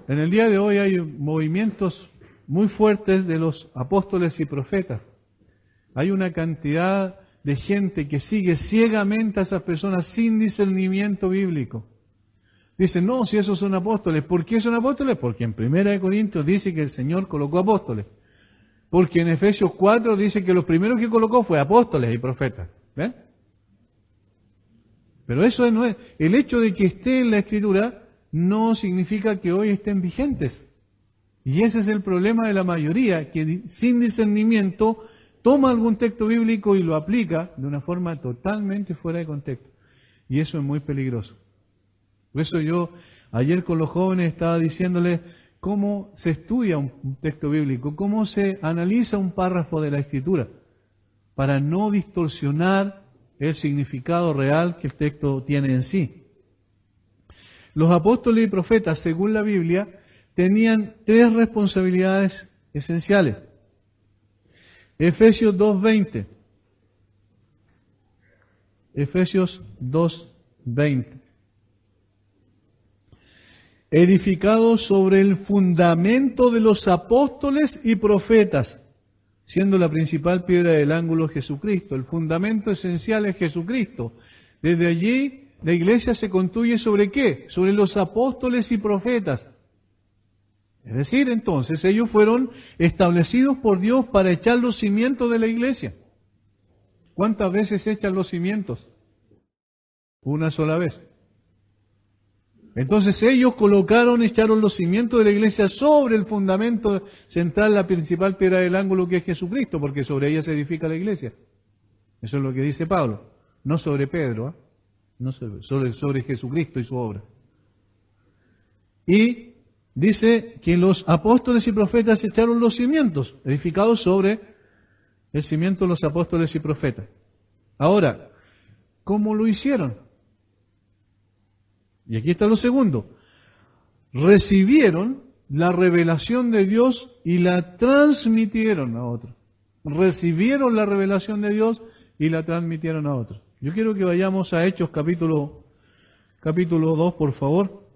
En el día de hoy hay movimientos muy fuertes de los apóstoles y profetas. Hay una cantidad de gente que sigue ciegamente a esas personas sin discernimiento bíblico. Dicen, no, si esos son apóstoles. ¿Por qué son apóstoles? Porque en 1 Corintios dice que el Señor colocó apóstoles. Porque en Efesios 4 dice que los primeros que colocó fue apóstoles y profetas. ¿Ven? Pero eso no es. El hecho de que esté en la Escritura no significa que hoy estén vigentes. Y ese es el problema de la mayoría, que sin discernimiento toma algún texto bíblico y lo aplica de una forma totalmente fuera de contexto. Y eso es muy peligroso. Por eso yo ayer con los jóvenes estaba diciéndoles cómo se estudia un texto bíblico, cómo se analiza un párrafo de la Escritura, para no distorsionar el significado real que el texto tiene en sí. Los apóstoles y profetas, según la Biblia, tenían 3 responsabilidades esenciales. Efesios 2:20. Efesios 2:20. Edificados sobre el fundamento de los apóstoles y profetas, siendo la principal piedra del ángulo Jesucristo. El fundamento esencial es Jesucristo. Desde allí la iglesia se construye ¿sobre qué? Sobre los apóstoles y profetas. Es decir, entonces, ellos fueron establecidos por Dios para echar los cimientos de la iglesia. ¿Cuántas veces echan los cimientos? Una sola vez. Entonces ellos echaron los cimientos de la iglesia sobre el fundamento central, la principal piedra del ángulo que es Jesucristo, porque sobre ella se edifica la iglesia. Eso es lo que dice Pablo, no sobre Pedro, no sobre Jesucristo y su obra. Y dice que los apóstoles y profetas echaron los cimientos, edificados sobre el cimiento de los apóstoles y profetas. Ahora, ¿cómo lo hicieron? Y aquí está lo segundo. Recibieron la revelación de Dios y la transmitieron a otros. Recibieron la revelación de Dios y la transmitieron a otros. Yo quiero que vayamos a Hechos capítulo 2, por favor.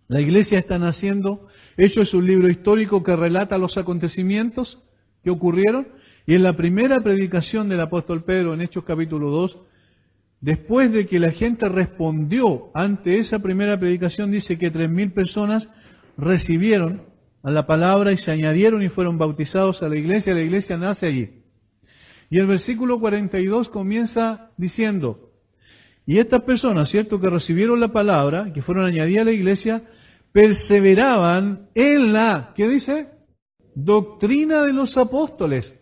La iglesia está naciendo. Hechos es un libro histórico que relata los acontecimientos que ocurrieron. Y en la primera predicación del apóstol Pedro, en Hechos capítulo 2, después de que la gente respondió ante esa primera predicación, dice que 3.000 personas recibieron a la palabra y se añadieron y fueron bautizados a la iglesia nace allí. Y el versículo 42 comienza diciendo, y estas personas, ¿cierto?, que recibieron la palabra, que fueron añadidas a la iglesia, perseveraban en la, ¿qué dice? Doctrina de los apóstoles.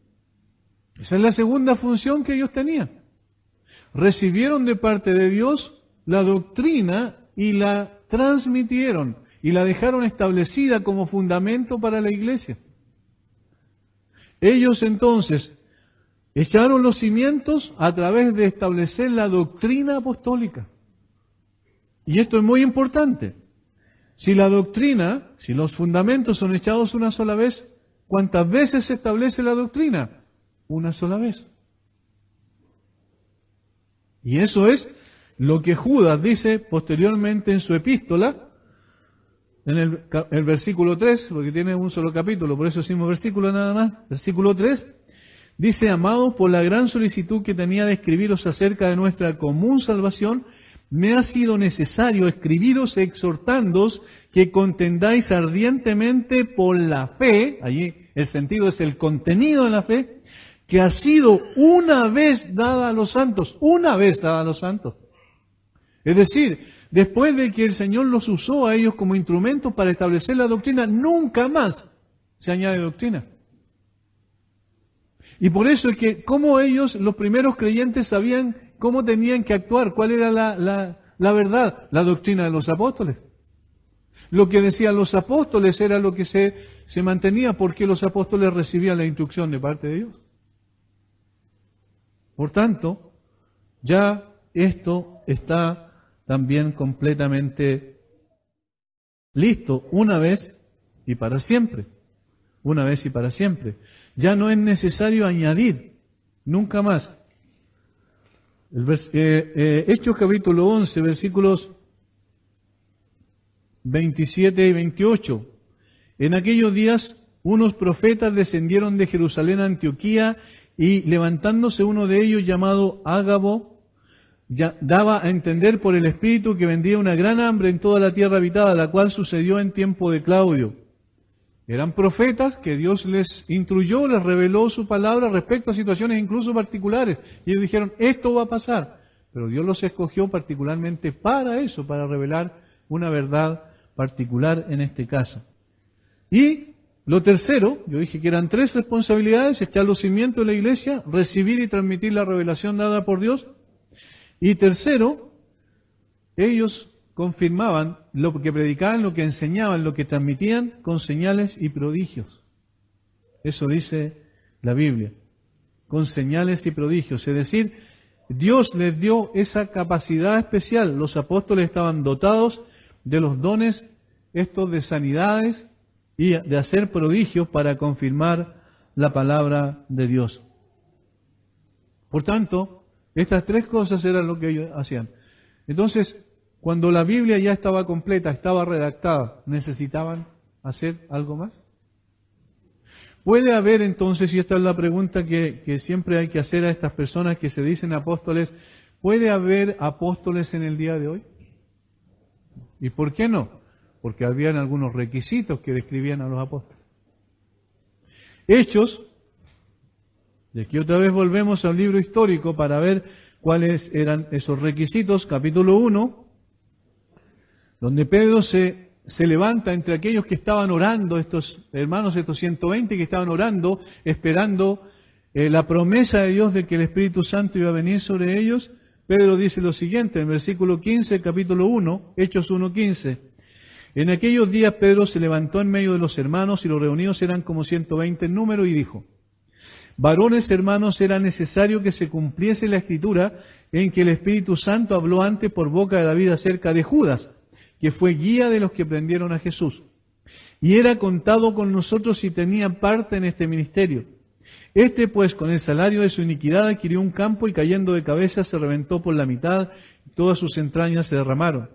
Esa es la segunda función que ellos tenían. Recibieron de parte de Dios la doctrina y la transmitieron y la dejaron establecida como fundamento para la iglesia. Ellos entonces echaron los cimientos a través de establecer la doctrina apostólica. Y esto es muy importante. Si la doctrina, si los fundamentos son echados una sola vez, ¿cuántas veces se establece la doctrina? Una sola vez. Y eso es lo que Judas dice posteriormente en su epístola, en el versículo 3, porque tiene un solo capítulo, por eso decimos versículo nada más. Versículo 3, dice, amados, por la gran solicitud que tenía de escribiros acerca de nuestra común salvación, me ha sido necesario escribiros exhortándoos que contendáis ardientemente por la fe, allí el sentido es el contenido de la fe, que ha sido una vez dada a los santos, una vez dada a los santos. Es decir, después de que el Señor los usó a ellos como instrumentos para establecer la doctrina, nunca más se añade doctrina. Y por eso es que, como ellos, los primeros creyentes, sabían cómo tenían que actuar, cuál era la verdad, la doctrina de los apóstoles. Lo que decían los apóstoles era lo que se mantenía porque los apóstoles recibían la instrucción de parte de Dios. Por tanto, ya esto está también completamente listo una vez y para siempre. Una vez y para siempre. Ya no es necesario añadir, nunca más. Hechos capítulo 11, versículos 27 y 28. En aquellos días, unos profetas descendieron de Jerusalén a Antioquía y levantándose uno de ellos llamado Ágabo, daba a entender por el Espíritu que vendría una gran hambre en toda la tierra habitada, la cual sucedió en tiempo de Claudio. Eran profetas que Dios les instruyó, les reveló su palabra respecto a situaciones incluso particulares. Y ellos dijeron, esto va a pasar. Pero Dios los escogió particularmente para eso, para revelar una verdad particular en este caso. Y lo tercero, yo dije que eran 3 responsabilidades: echar los cimientos de la iglesia, recibir y transmitir la revelación dada por Dios. Y tercero, ellos confirmaban lo que predicaban, lo que enseñaban, lo que transmitían con señales y prodigios. Eso dice la Biblia, con señales y prodigios. Es decir, Dios les dio esa capacidad especial. Los apóstoles estaban dotados de los dones estos de sanidades y de hacer prodigios para confirmar la palabra de Dios. Por tanto, estas 3 cosas eran lo que ellos hacían. Entonces, cuando la Biblia ya estaba completa, estaba redactada, ¿necesitaban hacer algo más? Puede haber entonces, y esta es la pregunta que siempre hay que hacer a estas personas que se dicen apóstoles, ¿Puede haber apóstoles en el día de hoy? ¿Y por qué no? Porque habían algunos requisitos que describían a los apóstoles. Hechos, y aquí otra vez volvemos al libro histórico para ver cuáles eran esos requisitos, capítulo 1, donde Pedro se levanta entre aquellos que estaban orando, estos hermanos, estos 120 que estaban orando, esperando la promesa de Dios de que el Espíritu Santo iba a venir sobre ellos. Pedro dice lo siguiente, en versículo 15, capítulo 1, Hechos 1:15. En aquellos días Pedro se levantó en medio de los hermanos, y los reunidos eran como 120 en número, y dijo: varones hermanos, era necesario que se cumpliese la escritura en que el Espíritu Santo habló antes por boca de David acerca de Judas, que fue guía de los que prendieron a Jesús. Y era contado con nosotros y tenía parte en este ministerio. Este pues con el salario de su iniquidad adquirió un campo y cayendo de cabeza se reventó por la mitad, y todas sus entrañas se derramaron.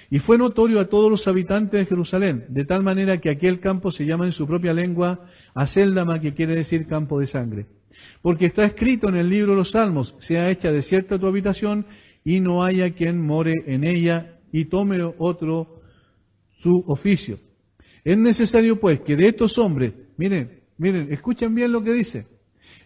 Y fue notorio a todos los habitantes de Jerusalén, de tal manera que aquel campo se llama en su propia lengua Acéldama, que quiere decir campo de sangre. Porque está escrito en el libro de los Salmos: sea hecha desierta tu habitación, y no haya quien more en ella, y tome otro su oficio. Es necesario pues que de estos hombres, miren, escuchen bien lo que dice.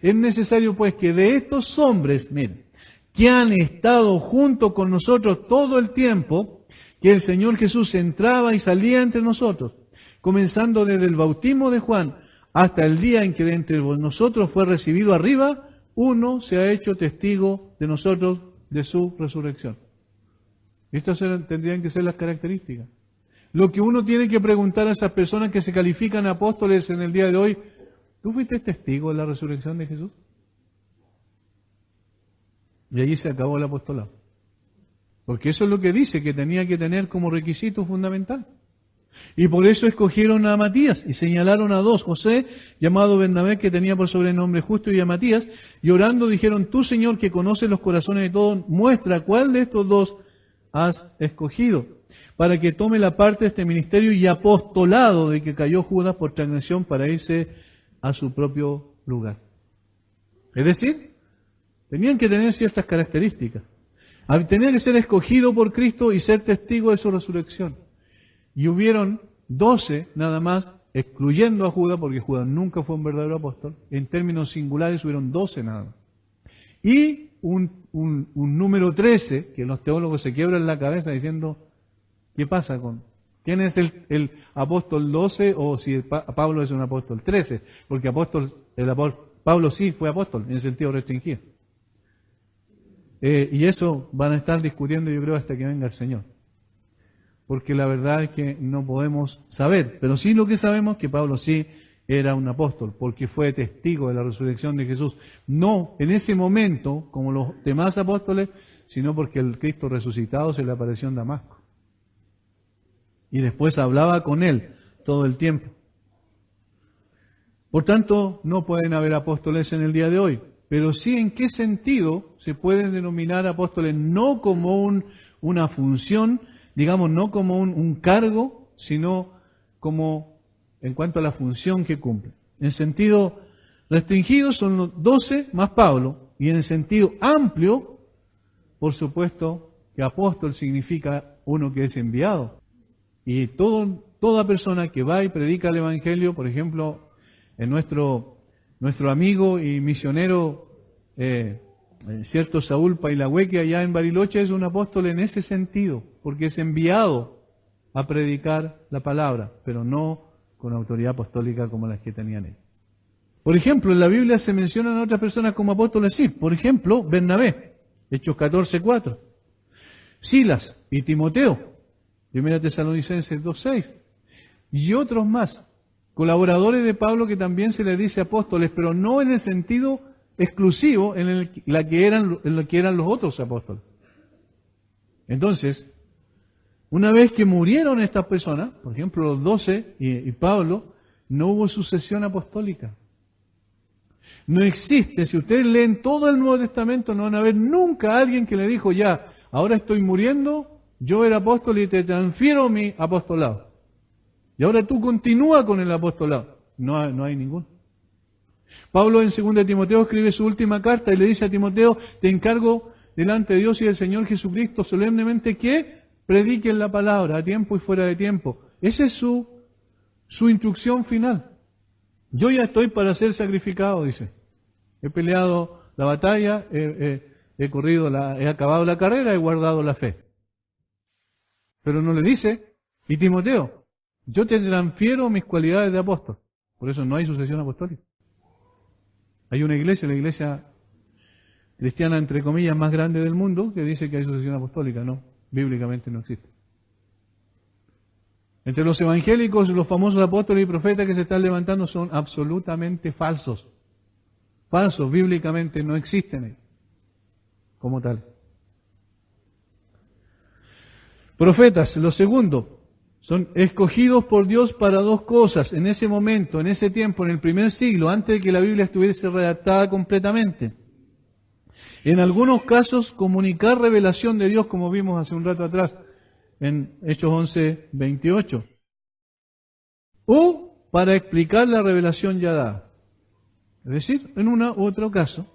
Es necesario pues que de estos hombres, miren, que han estado junto con nosotros todo el tiempo que el Señor Jesús entraba y salía entre nosotros, comenzando desde el bautismo de Juan hasta el día en que de entre nosotros fue recibido arriba, uno se ha hecho testigo de nosotros de su resurrección. Estas tendrían que ser las características. Lo que uno tiene que preguntar a esas personas que se califican apóstoles en el día de hoy: ¿tú fuiste testigo de la resurrección de Jesús? Y allí se acabó el apostolado. Porque eso es lo que dice que tenía que tener como requisito fundamental. Y por eso escogieron a Matías y señalaron a dos: José, llamado Bernabé, que tenía por sobrenombre Justo, y a Matías, y orando dijeron: tú, Señor, que conoces los corazones de todos, muestra cuál de estos dos has escogido, para que tome la parte de este ministerio y apostolado de que cayó Judas por transgresión para irse a su propio lugar. Es decir, tenían que tener ciertas características. Tenía que ser escogido por Cristo y ser testigo de su resurrección. Y hubieron 12 nada más, excluyendo a Judas, porque Judas nunca fue un verdadero apóstol. En términos singulares hubieron 12 nada más. Y un número 13, que los teólogos se quiebran la cabeza diciendo: ¿qué pasa con? ¿Quién es el apóstol 12 o si Pablo es un apóstol 13? Porque Pablo sí fue apóstol en sentido restringido. Y eso van a estar discutiendo, yo creo, hasta que venga el Señor. Porque la verdad es que no podemos saber. Pero sí lo que sabemos es que Pablo sí era un apóstol, porque fue testigo de la resurrección de Jesús. No en ese momento, como los demás apóstoles, sino porque el Cristo resucitado se le apareció en Damasco. Y después hablaba con él todo el tiempo. Por tanto, no pueden haber apóstoles en el día de hoy. Pero sí, ¿en qué sentido se pueden denominar apóstoles? No como una función, digamos, no como un cargo, sino como en cuanto a la función que cumplen. En sentido restringido son los 12 más Pablo, y en el sentido amplio, por supuesto, que apóstol significa uno que es enviado. Y toda persona que va y predica el Evangelio, por ejemplo, en nuestro amigo y misionero, cierto Saúl Pailahueque allá en Bariloche, es un apóstol en ese sentido, porque es enviado a predicar la palabra, pero no con autoridad apostólica como las que tenían ellos. Por ejemplo, en la Biblia se mencionan a otras personas como apóstoles, sí. Por ejemplo, Bernabé, Hechos 14:4. Silas y Timoteo, 1 Tesalonicenses 2:6. Y otros más, colaboradores de Pablo que también se les dice apóstoles, pero no en el sentido exclusivo en lo que eran los otros apóstoles. Entonces, una vez que murieron estas personas, por ejemplo los 12 y Pablo, no hubo sucesión apostólica. No existe, si ustedes leen todo el Nuevo Testamento, no van a ver nunca a alguien que le dijo: ya, ahora estoy muriendo, yo era apóstol y te transfiero mi apostolado. Y ahora tú continúa con el apostolado. No hay ninguno. Pablo en 2 Timoteo escribe su última carta y le dice a Timoteo: te encargo delante de Dios y del Señor Jesucristo solemnemente que prediquen la palabra a tiempo y fuera de tiempo. Esa es su instrucción final. Yo ya estoy para ser sacrificado, dice. He peleado la batalla, he acabado la carrera, he guardado la fe. Pero no le dice, y Timoteo, yo te transfiero mis cualidades de apóstol. Por eso no hay sucesión apostólica. Hay una iglesia, la iglesia cristiana, entre comillas, más grande del mundo, que dice que hay sucesión apostólica. No, bíblicamente no existe. Entre los evangélicos, los famosos apóstoles y profetas que se están levantando son absolutamente falsos. Falsos, bíblicamente no existen como tal. Profetas, lo segundo, son escogidos por Dios para dos cosas. En ese momento, en ese tiempo, en el primer siglo, antes de que la Biblia estuviese redactada completamente. En algunos casos, comunicar revelación de Dios, como vimos hace un rato atrás, en Hechos 11, 28. O para explicar la revelación ya dada. Es decir, en uno u otro caso,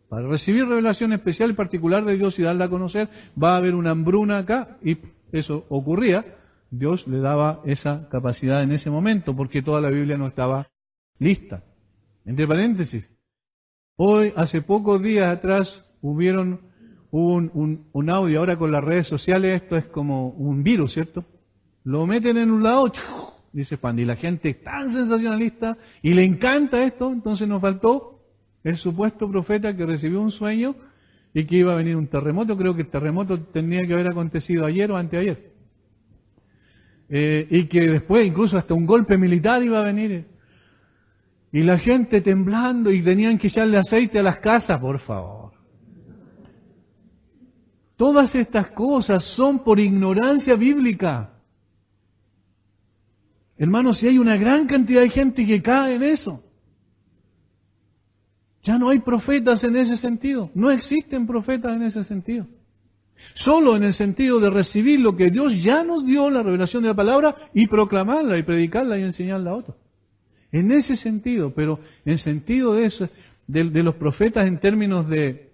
para recibir revelación especial y particular de Dios y darla a conocer, va a haber una hambruna acá, y eso ocurría. Dios le daba esa capacidad en ese momento, porque toda la Biblia no estaba lista. Entre paréntesis, hoy, hace pocos días atrás, hubo un audio, ahora con las redes sociales, esto es como un virus, ¿cierto? Lo meten en un lado, dice Pandi, y la gente es tan sensacionalista y le encanta esto, entonces nos faltó el supuesto profeta que recibió un sueño y que iba a venir un terremoto. Creo que el terremoto tenía que haber acontecido ayer o anteayer. Y que después incluso hasta un golpe militar iba a venir. Y la gente temblando y tenían que echarle aceite a las casas, por favor. Todas estas cosas son por ignorancia bíblica. Hermanos, si hay una gran cantidad de gente que cae en eso. Ya no hay profetas en ese sentido. No existen profetas en ese sentido. Solo en el sentido de recibir lo que Dios ya nos dio, la revelación de la palabra, y proclamarla, y predicarla, y enseñarla a otros. En ese sentido, pero en sentido de eso, de los profetas en términos de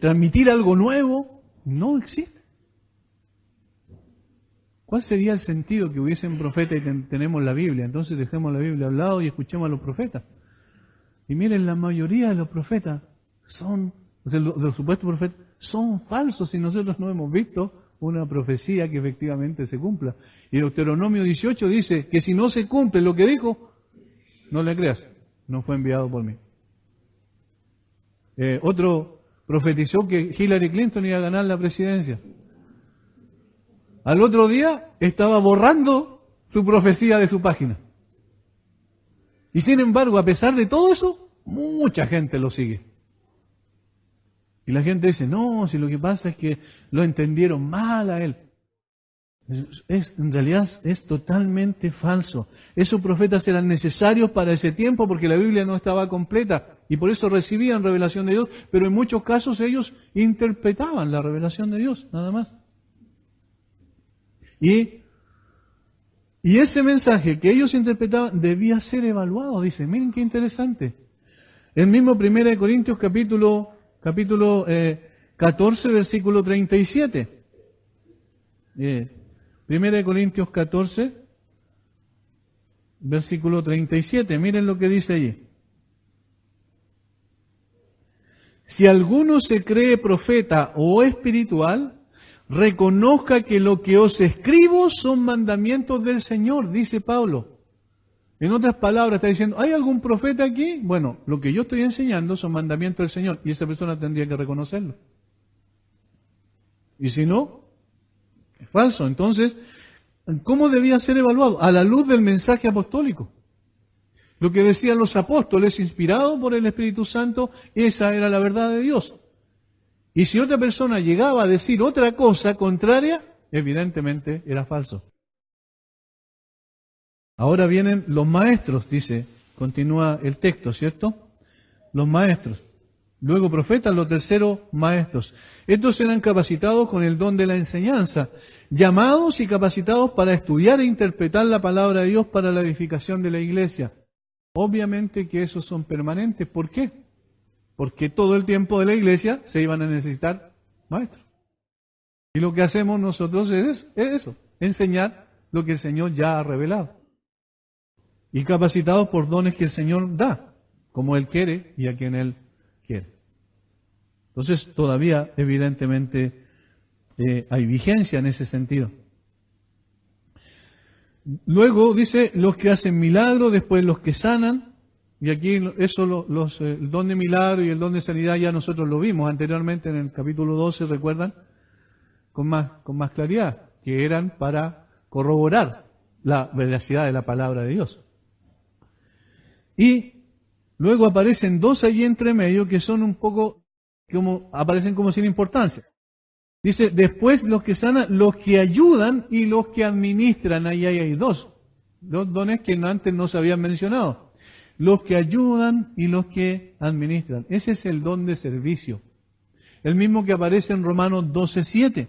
transmitir algo nuevo, no existe. ¿Cuál sería el sentido que hubiesen profetas y tenemos la Biblia? Entonces dejemos la Biblia al lado y escuchemos a los profetas. Y miren, la mayoría de los profetas de los supuestos profetas, son falsos si nosotros no hemos visto una profecía que efectivamente se cumpla. Y Deuteronomio 18 dice que si no se cumple lo que dijo, no le creas, no fue enviado por mí. Otro profetizó que Hillary Clinton iba a ganar la presidencia. Al otro día estaba borrando su profecía de su página. Y sin embargo, a pesar de todo eso, mucha gente lo sigue. Y la gente dice, no, si lo que pasa es que lo entendieron mal a él. En realidad es totalmente falso. Esos profetas eran necesarios para ese tiempo porque la Biblia no estaba completa y por eso recibían revelación de Dios, pero en muchos casos ellos interpretaban la revelación de Dios, nada más. Y ese mensaje que ellos interpretaban debía ser evaluado, dice. Miren qué interesante. El mismo 1 Corintios capítulo 14, versículo 37. 1 Corintios 14, versículo 37. Miren lo que dice allí. Si alguno se cree profeta o espiritual, reconozca que lo que os escribo son mandamientos del Señor, dice Pablo. En otras palabras, está diciendo, ¿hay algún profeta aquí? Bueno, lo que yo estoy enseñando son mandamientos del Señor y esa persona tendría que reconocerlo. Y si no, es falso. Entonces, ¿cómo debía ser evaluado? A la luz del mensaje apostólico. Lo que decían los apóstoles, inspirados por el Espíritu Santo, esa era la verdad de Dios. Y si otra persona llegaba a decir otra cosa contraria, evidentemente era falso. Ahora vienen los maestros, dice, continúa el texto, ¿cierto? Los maestros. Luego profetas, los terceros maestros. Estos eran capacitados con el don de la enseñanza, llamados y capacitados para estudiar e interpretar la palabra de Dios para la edificación de la iglesia. Obviamente que esos son permanentes. ¿Por qué? porque todo el tiempo de la iglesia se iban a necesitar maestros. Y lo que hacemos nosotros es eso, enseñar lo que el Señor ya ha revelado. Y capacitados por dones que el Señor da, como Él quiere y a quien Él quiere. Entonces, todavía, evidentemente, hay vigencia en ese sentido. Luego dice, los que hacen milagros, después los que sanan, y aquí eso, el don de milagro y el don de sanidad ya nosotros lo vimos anteriormente en el capítulo 12, ¿recuerdan? Con más claridad, que eran para corroborar la veracidad de la palabra de Dios. Y luego aparecen dos allí entre medio que son un poco, aparecen como sin importancia. Dice, después los que sanan, los que ayudan y los que administran. Ahí hay dos dones que antes no se habían mencionado. Los que ayudan y los que administran. Ese es el don de servicio. El mismo que aparece en Romanos 12:7.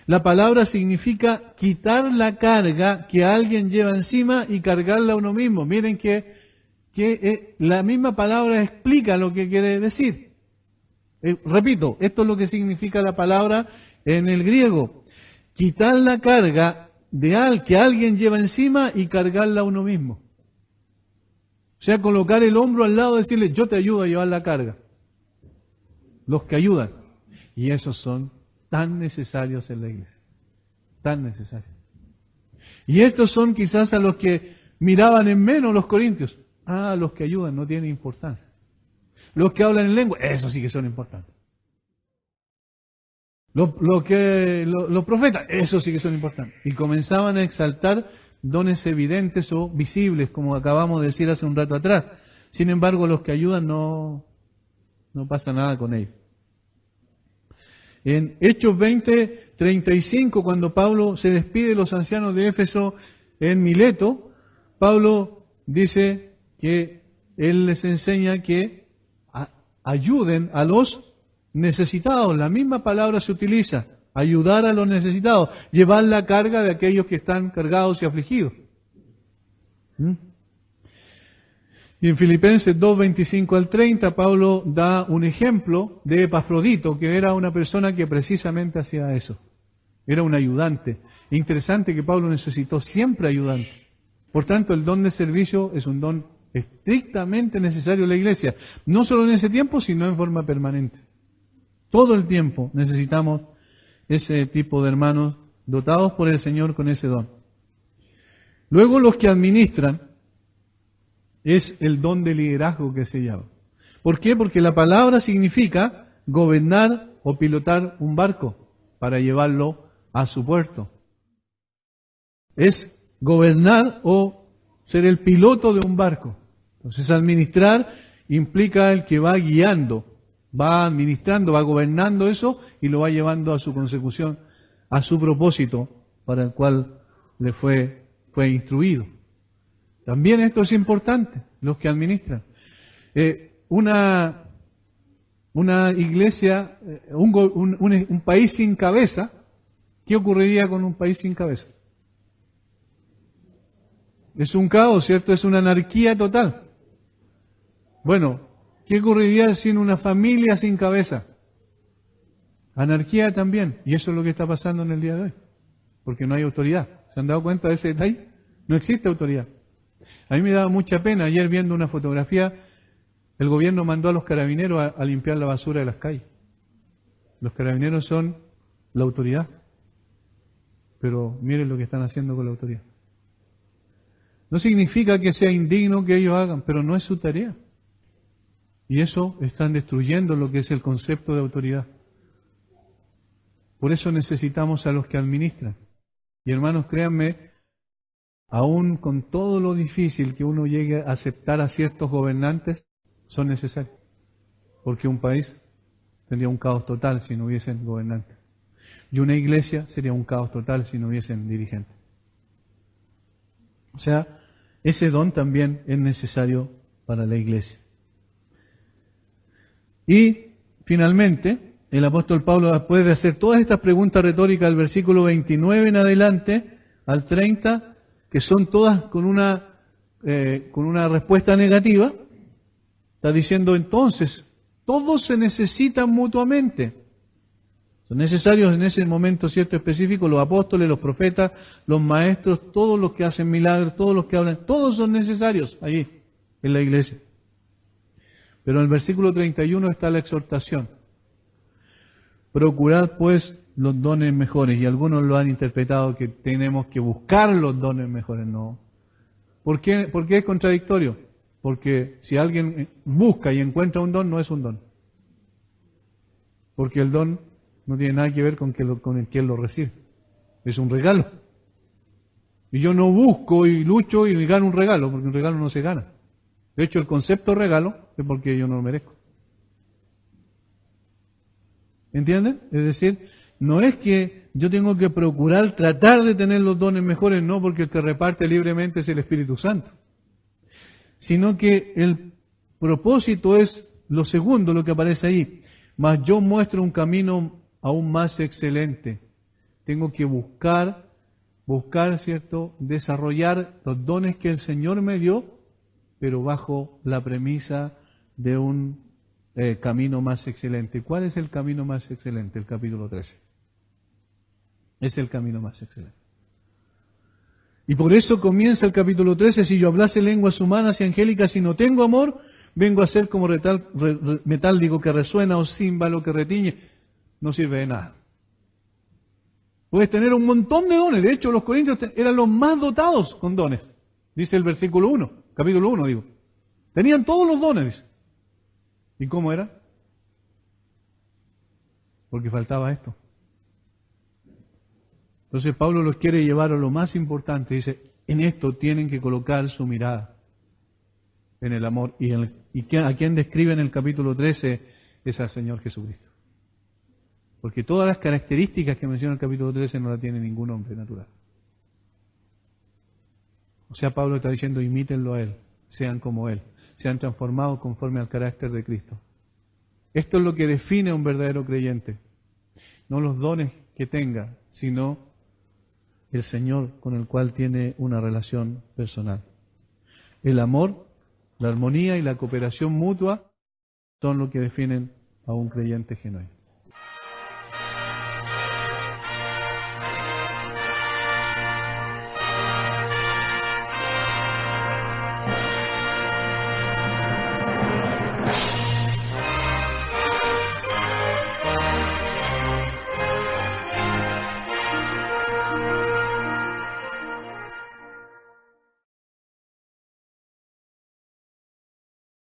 La palabra significa quitar la carga que alguien lleva encima y cargarla a uno mismo. Miren que la misma palabra explica lo que quiere decir. Repito, esto es lo que significa la palabra en el griego. Quitar la carga que alguien lleva encima y cargarla a uno mismo. O sea, colocar el hombro al lado y decirle, yo te ayudo a llevar la carga. Los que ayudan. Y esos son tan necesarios en la iglesia. Tan necesarios. Y estos son quizás a los que miraban en menos los corintios. Los que ayudan no tienen importancia. Los que hablan en lengua, esos sí que son importantes. Los profetas, esos sí que son importantes. Y comenzaban a exaltar dones evidentes o visibles, como acabamos de decir hace un rato atrás. Sin embargo, los que ayudan no pasa nada con ellos. En Hechos 20:35, cuando Pablo se despide de los ancianos de Éfeso en Mileto, Pablo dice que él les enseña que ayuden a los necesitados. La misma palabra se utiliza, ayudar a los necesitados, llevar la carga de aquellos que están cargados y afligidos. Y en Filipenses 2:25 al 30, Pablo da un ejemplo de Epafrodito, que era una persona que precisamente hacía eso. Era un ayudante. Interesante que Pablo necesitó siempre ayudante. Por tanto, el don de servicio es un don estrictamente necesario en la iglesia. No solo en ese tiempo, sino en forma permanente. Todo el tiempo necesitamos ese tipo de hermanos dotados por el Señor con ese don. Luego los que administran es el don de liderazgo que se llama. ¿Por qué? Porque la palabra significa gobernar o pilotar un barco para llevarlo a su puerto. Es gobernar o ser el piloto de un barco. Entonces administrar implica el que va guiando, va administrando, va gobernando eso y lo va llevando a su consecución, a su propósito para el cual le fue instruido. También esto es importante, los que administran. Una iglesia, un país sin cabeza, ¿qué ocurriría con un país sin cabeza? Es un caos, ¿cierto? Es una anarquía total. Bueno, ¿qué ocurriría sin una familia sin cabeza? Anarquía también. Y eso es lo que está pasando en el día de hoy. Porque no hay autoridad. ¿Se han dado cuenta de ese detalle? No existe autoridad. A mí me daba mucha pena. Ayer viendo una fotografía, el gobierno mandó a los carabineros a limpiar la basura de las calles. Los carabineros son la autoridad. Pero miren lo que están haciendo con la autoridad. No significa que sea indigno que ellos hagan, pero no es su tarea. Y eso están destruyendo lo que es el concepto de autoridad. Por eso necesitamos a los que administran. Y hermanos, créanme, aún con todo lo difícil que uno llegue a aceptar a ciertos gobernantes, son necesarios. Porque un país tendría un caos total si no hubiesen gobernantes. Y una iglesia sería un caos total si no hubiesen dirigentes. O sea, ese don también es necesario para la iglesia. Y finalmente, el apóstol Pablo, después de hacer todas estas preguntas retóricas del versículo 29 en adelante al 30, que son todas con una respuesta negativa, está diciendo entonces, Todos se necesitan mutuamente. Son necesarios en ese momento cierto específico los apóstoles, los profetas, los maestros, todos los que hacen milagros, todos los que hablan, todos son necesarios allí en la iglesia. Pero en el versículo 31 está la exhortación. Procurad pues los dones mejores, y algunos lo han interpretado que tenemos que buscar los dones mejores. No. ¿Por qué es contradictorio? Porque si alguien busca y encuentra un don, no es un don. Porque el don no tiene nada que ver con el que él lo recibe. Es un regalo. Y yo no busco y lucho y gano un regalo, porque un regalo no se gana. De hecho, el concepto regalo es porque yo no lo merezco. ¿Entienden? Es decir, no es que yo tengo que procurar tratar de tener los dones mejores, no, porque el que reparte libremente es el Espíritu Santo. Sino que el propósito es lo segundo, lo que aparece ahí. Mas yo muestro un camino aún más excelente. Tengo que buscar, ¿cierto? Desarrollar los dones que el Señor me dio, pero bajo la premisa de un camino más excelente. ¿Cuál es el camino más excelente? El capítulo 13. Es el camino más excelente. Y por eso comienza el capítulo 13, si yo hablase lenguas humanas y angélicas y no tengo amor, vengo a ser como metal que resuena o címbalo que retiñe. No sirve de nada. Puedes tener un montón de dones. De hecho, los corintios eran los más dotados con dones. Dice el versículo 1, capítulo 1 digo. Tenían todos los dones. ¿Y cómo era? Porque faltaba esto. Entonces Pablo los quiere llevar a lo más importante. Dice, en esto tienen que colocar su mirada. En el amor. ¿Y a quién describe en el capítulo 13? Es al Señor Jesucristo. Porque todas las características que menciona el capítulo 13 no las tiene ningún hombre natural. O sea, Pablo está diciendo, imítenlo a Él, sean como Él, sean transformados conforme al carácter de Cristo. Esto es lo que define a un verdadero creyente. No los dones que tenga, sino el Señor con el cual tiene una relación personal. El amor, la armonía y la cooperación mutua son lo que definen a un creyente genuino.